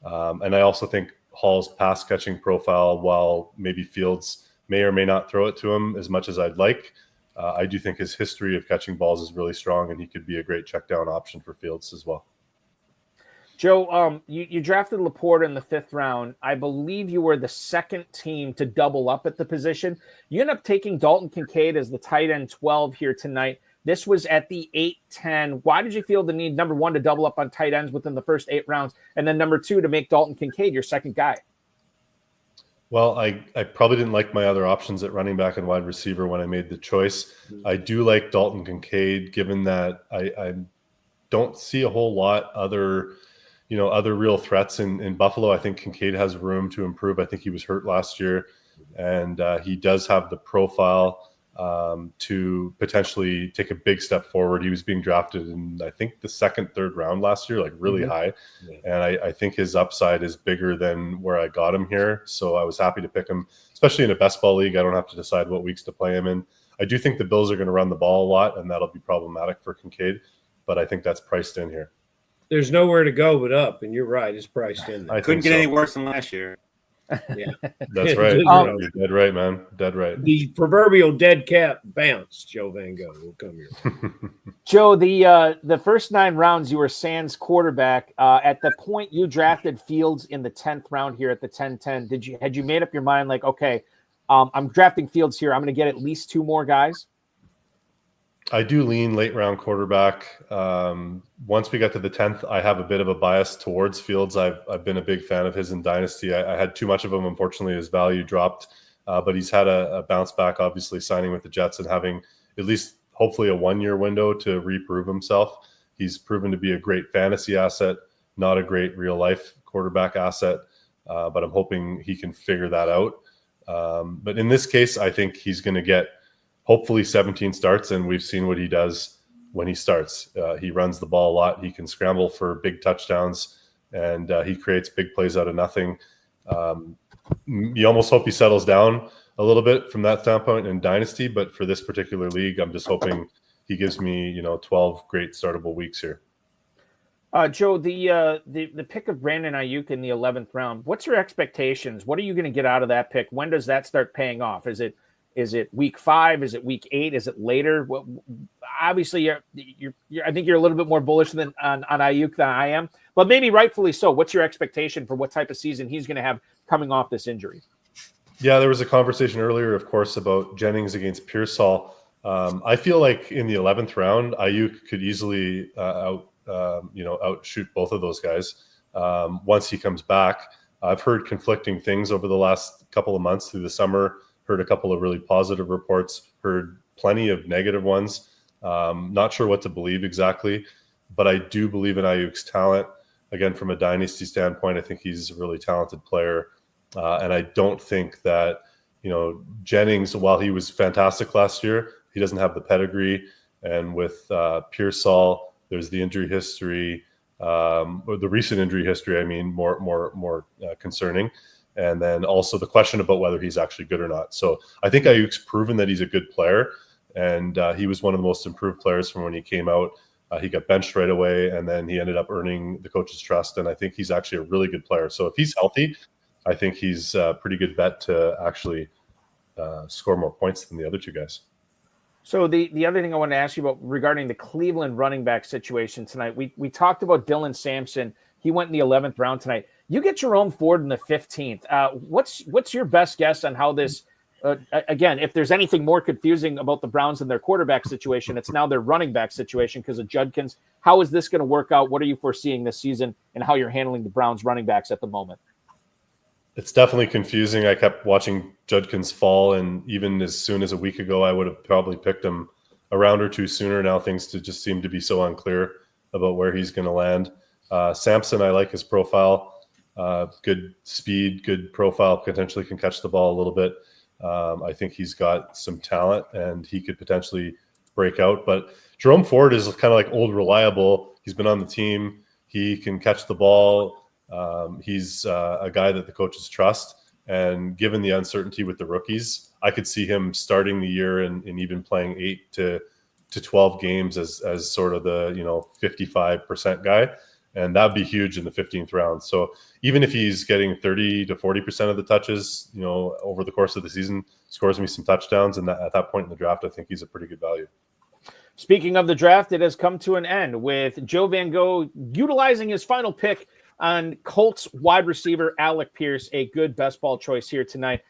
And I also think Hall's pass catching profile, while maybe Fields may or may not throw it to him as much as I'd like, I do think his history of catching balls is really strong, and he could be a great check down option for Fields as well. Joe, you drafted Laporta in the 5th round. I believe you were the second team to double up at the position. You end up taking Dalton Kincaid as the tight end 12 here tonight. This was at the 8-10. Why did you feel the need, number 1, to double up on tight ends within the first 8 rounds, and then number 2, to make Dalton Kincaid your second guy? Well, I probably didn't like my other options at running back and wide receiver when I made the choice. I do like Dalton Kincaid, given that I don't see a whole lot other real threats in Buffalo. I think Kincaid has room to improve. I think he was hurt last year, and he does have the profile to potentially take a big step forward. He was being drafted in, I think, the second, third round last year, like really high. Yeah. And I think his upside is bigger than where I got him here. So I was happy to pick him, especially in a best ball league. I don't have to decide what weeks to play him in. I do think the Bills are going to run the ball a lot, and that'll be problematic for Kincaid, but I think that's priced in here. There's nowhere to go but up, and you're right. It's priced in there. I couldn't get any worse than last year. Yeah, that's right. You're dead right, man. Dead right. The proverbial dead cat bounced. Joe Van Gogh will come here. Joe, the first 9 rounds you were sans quarterback. At the point you drafted Fields in the 10th round here at the 10-10, had you made up your mind like, okay, I'm drafting Fields here, I'm going to get at least 2 more guys? I do lean late round quarterback. Once we got to the 10th, I have a bit of a bias towards Fields. I've been a big fan of his in Dynasty. I had too much of him. Unfortunately, his value dropped, but he's had a bounce back, obviously signing with the Jets and having at least hopefully a 1-year window to reprove himself. He's proven to be a great fantasy asset, not a great real life quarterback asset, but I'm hoping he can figure that out. But in this case, I think he's going to get hopefully 17 starts, and we've seen what he does when he starts. He runs the ball a lot. He can scramble for big touchdowns, and he creates big plays out of nothing. You almost hope he settles down a little bit from that standpoint in Dynasty, but for this particular league, I'm just hoping he gives me 12 great startable weeks here. Joe, the pick of Brandon Ayuk in the 11th round, what's your expectations? What are you going to get out of that pick? When does that start paying off? Is it week 5? Is it week 8? Is it later? Obviously, I think you're a little bit more bullish on Ayuk than I am, but maybe rightfully so. What's your expectation for what type of season he's going to have coming off this injury? Yeah, there was a conversation earlier, of course, about Jennings against Pearsall. I feel like in the 11th round, Ayuk could easily outshoot both of those guys once he comes back. I've heard conflicting things over the last couple of months through the summer. Heard a couple of really positive reports, heard plenty of negative ones. Not sure what to believe exactly, but I do believe in Ayuk's talent. Again, from a dynasty standpoint, I think he's a really talented player. And I don't think that, Jennings, while he was fantastic last year, he doesn't have the pedigree. And with Pearsall, there's the injury history, or the recent injury history, more concerning. And then also the question about whether he's actually good or not. So I think Ayuk's proven that he's a good player, and he was one of the most improved players from when he came out. He got benched right away, and then he ended up earning the coach's trust, and I think he's actually a really good player. So if he's healthy, I think he's a pretty good bet to actually score more points than the other 2 guys. So the other thing I want to ask you about regarding the Cleveland running back situation tonight, we talked about Dylan Sampson. He went in the 11th round tonight. You get Jerome Ford in the 15th. What's your best guess on how this, again, if there's anything more confusing about the Browns and their quarterback situation, it's now their running back situation because of Judkins. How is this going to work out? What are you foreseeing this season and how you're handling the Browns running backs at the moment? It's definitely confusing. I kept watching Judkins fall, and even as soon as a week ago, I would have probably picked him a round or 2 sooner. Now things just seem to be so unclear about where he's going to land. Sampson, I like his profile. Good speed, good profile, potentially can catch the ball a little bit. I think he's got some talent and he could potentially break out. But Jerome Ford is kind of like old reliable. He's been on the team. He can catch the ball. He's a guy that the coaches trust. And given the uncertainty with the rookies, I could see him starting the year and even playing 8 to 12 games as sort of the 55% guy. And that'd be huge in the 15th round. So even if he's getting 30 to 40% of the touches, over the course of the season, scores me some touchdowns, and at that point in the draft, I think he's a pretty good value. Speaking of the draft, it has come to an end with Joe Van Gogh utilizing his final pick on Colts wide receiver Alec Pierce, a good best ball choice here tonight,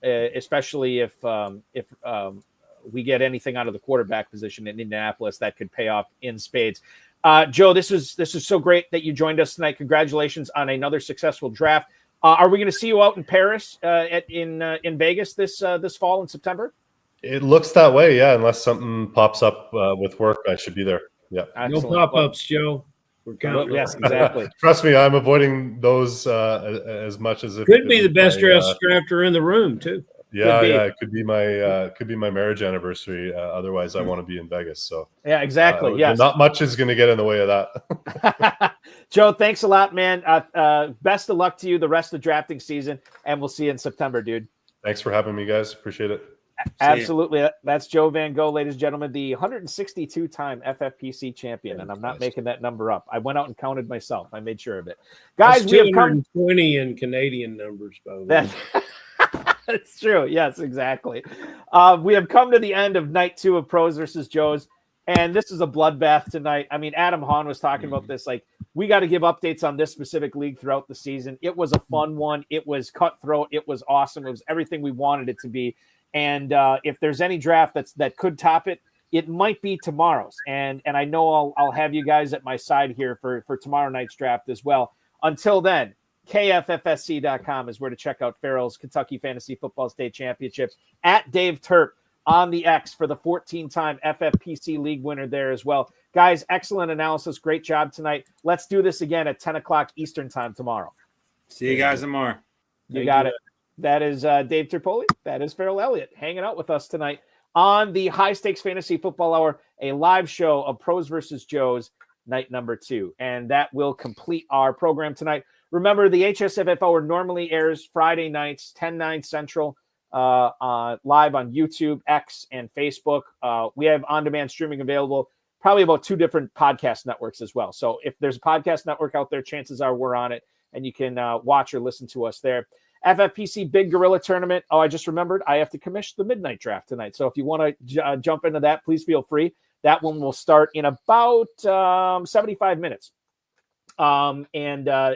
especially if we get anything out of the quarterback position in Indianapolis that could pay off in spades. Joe, this is so great that you joined us tonight. Congratulations on another successful draft. Are we going to see you out in Paris in Vegas this fall in September? It looks that way, yeah. Unless something pops up with work, I should be there. Yeah. Excellent. No pop-ups, Joe. We're counting. Yes, exactly. Trust me, I'm avoiding those as much as it could be the best dressed drafter in the room too. Yeah, it could be my marriage anniversary. Otherwise, I want to be in Vegas. So yeah, exactly. Yes, not much is going to get in the way of that. Joe, thanks a lot, man. Best of luck to you the rest of the drafting season, and we'll see you in September, dude. Thanks for having me, guys. Appreciate it. Absolutely. That's Joe Van Gogh, ladies and gentlemen, the 162-time FFPC champion, and I'm not making that number up. I went out and counted myself. I made sure of it. Guys, That's we have come 220 in Canadian numbers, by the way. That's true. Yes, exactly. We have come to the end of night 2 of Pros versus Joes, and this is a bloodbath tonight. I mean, Adam Hahn was talking about this. Like, we got to give updates on this specific league throughout the season. It was a fun one. It was cutthroat. It was awesome. It was everything we wanted it to be. And if there's any draft that could top it, it might be tomorrow's. And I know I'll have you guys at my side here for tomorrow night's draft as well. Until then, KFFSC.com is where to check out Farrell's Kentucky Fantasy Football State Championships. At Dave Turp on the X for the 14-time FFPC League winner there as well. Guys, excellent analysis. Great job tonight. Let's do this again at 10 o'clock Eastern time tomorrow. See you guys tomorrow. You got it. That is Dave Turpoli. That is Farrell Elliott hanging out with us tonight on the High Stakes Fantasy Football Hour, a live show of Pros versus Joes, night number 2. And that will complete our program tonight. Remember, the HSFF Hour normally airs Friday nights, 10/9 Central, live on YouTube, X, and Facebook. We have on-demand streaming available, probably about 2 different podcast networks as well. So if there's a podcast network out there, chances are we're on it, and you can watch or listen to us there. FFPC Big Gorilla Tournament. Oh, I just remembered I have to commission the midnight draft tonight. So if you want to jump into that, please feel free. That one will start in about 75 minutes. And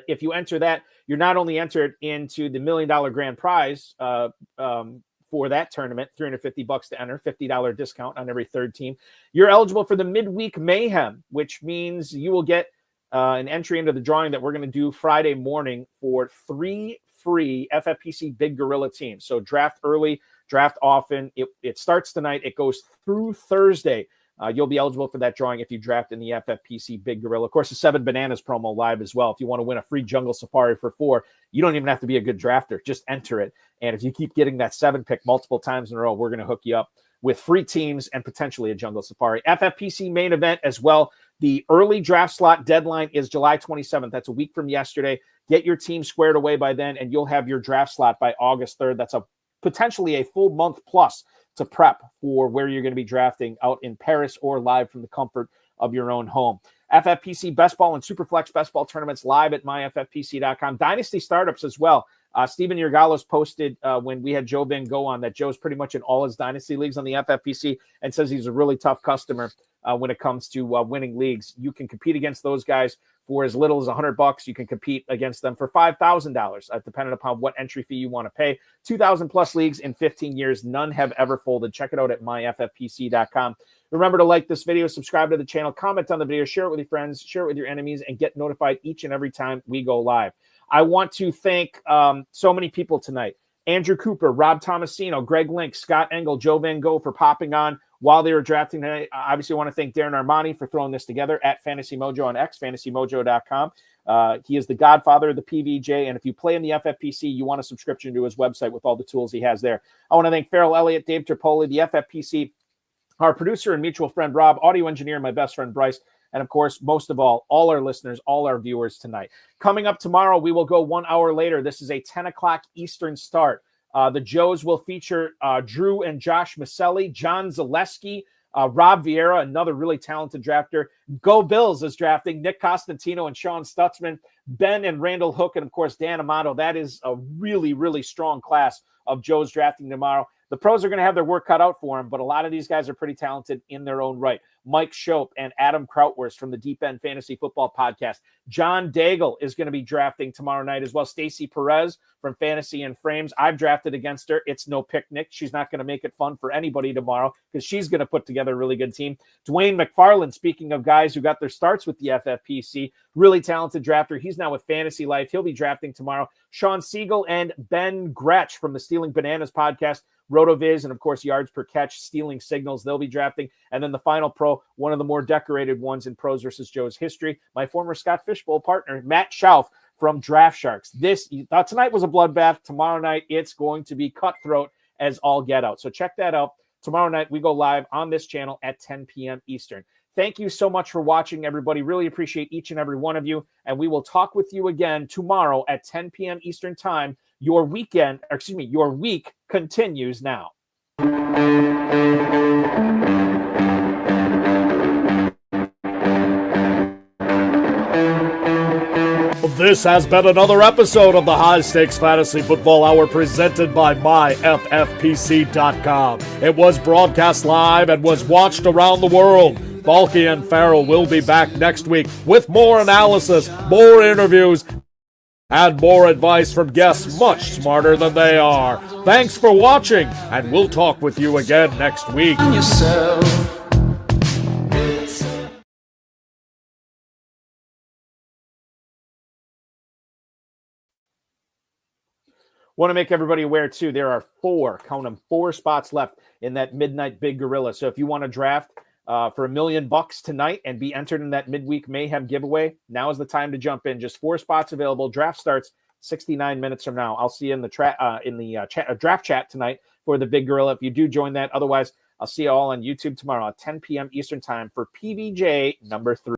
if you enter that, you're not only entered into the $1 million grand prize for that tournament, $350 to enter, $50 discount on every third team. You're eligible for the midweek mayhem, which means you will get an entry into the drawing that we're going to do Friday morning for 3 free FFPC Big Gorilla teams. So draft early, draft often. It starts tonight. It goes through Thursday. You'll be eligible for that drawing if you draft in the FFPC Big Gorilla. Of course, the 7 Bananas promo live as well. If you want to win a free Jungle Safari for 4, you don't even have to be a good drafter. Just enter it. And if you keep getting that 7 pick multiple times in a row, we're going to hook you up with free teams and potentially a Jungle Safari. FFPC Main Event as well. The early draft slot deadline is July 27th. That's a week from yesterday. Get your team squared away by then, and you'll have your draft slot by August 3rd. That's potentially a full month plus to prep for where you're going to be drafting out in Paris or live from the comfort of your own home. FFPC Best Ball and Superflex Best Ball tournaments live at myffpc.com. Dynasty startups as well. Steven Yergalos posted when we had Joe Van Gogh on that Joe's pretty much in all his Dynasty leagues on the FFPC and says he's a really tough customer when it comes to winning leagues. You can compete against those guys for as little as $100. You can compete against them for $5,000, depending upon what entry fee you want to pay. 2,000 plus leagues in 15 years. None have ever folded. Check it out at myffpc.com. Remember to like this video, subscribe to the channel, comment on the video, share it with your friends, share it with your enemies, and get notified each and every time we go live. I want to thank so many people tonight. Andrew Cooper, Rob Thomasino, Greg Link, Scott Engel, Joe Van Gogh for popping on while they were drafting tonight. Obviously, I want to thank Darren Armani for throwing this together at Fantasy Mojo on X, fantasymojo.com. He is the godfather of the PVJ, and if you play in the FFPC, you want a subscription to his website with all the tools he has there. I want to thank Farrell Elliott, Dave Turpoli, the FFPC, our producer and mutual friend Rob, audio engineer, my best friend Bryce, and of course, most of all our listeners, all our viewers tonight. Coming up tomorrow, we will go 1 hour later. This is a 10 o'clock Eastern start. The Joes will feature Drew and Josh Maselli, John Zaleski, Rob Vieira, another really talented drafter. Go Bills is drafting, Nick Costantino and Sean Stutzman, Ben and Randall Hook, and of course, Dan Amato. That is a really, really strong class of Joes drafting tomorrow. The pros are going to have their work cut out for them, but a lot of these guys are pretty talented in their own right. Mike Shope and Adam Krautwurst from the Deep End Fantasy Football Podcast. John Daigle is going to be drafting tomorrow night as well. Stacey Perez from Fantasy and Frames. I've drafted against her. It's no picnic. She's not going to make it fun for anybody tomorrow because she's going to put together a really good team. Dwayne McFarland, speaking of guys who got their starts with the FFPC, really talented drafter. He's now with Fantasy Life. He'll be drafting tomorrow. Sean Siegel and Ben Gretsch from the Stealing Bananas podcast. RotoViz, and of course, yards per catch, stealing signals, they'll be drafting. And then the final pro, one of the more decorated ones in Pros versus Joe's history, my former Scott Fishbowl partner, Matt Schauf from Draft Sharks. Tonight was a bloodbath. Tomorrow night, it's going to be cutthroat as all get out. So check that out. Tomorrow night, we go live on this channel at 10 p.m. Eastern. Thank you so much for watching, everybody. Really appreciate each and every one of you. And we will talk with you again tomorrow at 10 p.m. Eastern time. Your week continues now. This has been another episode of the High Stakes Fantasy Football Hour presented by MyFFPC.com. It was broadcast live and was watched around the world. Balky and Farrell will be back next week with more analysis, more interviews, and more advice from guests much smarter than they are. Thanks for watching, and we'll talk with you again next week. Want to make everybody aware, too, there are 4 spots left in that Midnight Big Gorilla. So if you want to draft for $1 million tonight and be entered in that Midweek Mayhem giveaway, now is the time to jump in. Just 4 spots available. Draft starts 69 minutes from now. I'll see you in the draft chat tonight for the Big Gorilla if you do join that. Otherwise, I'll see you all on YouTube tomorrow at 10 p.m. Eastern time for PVJ number 3.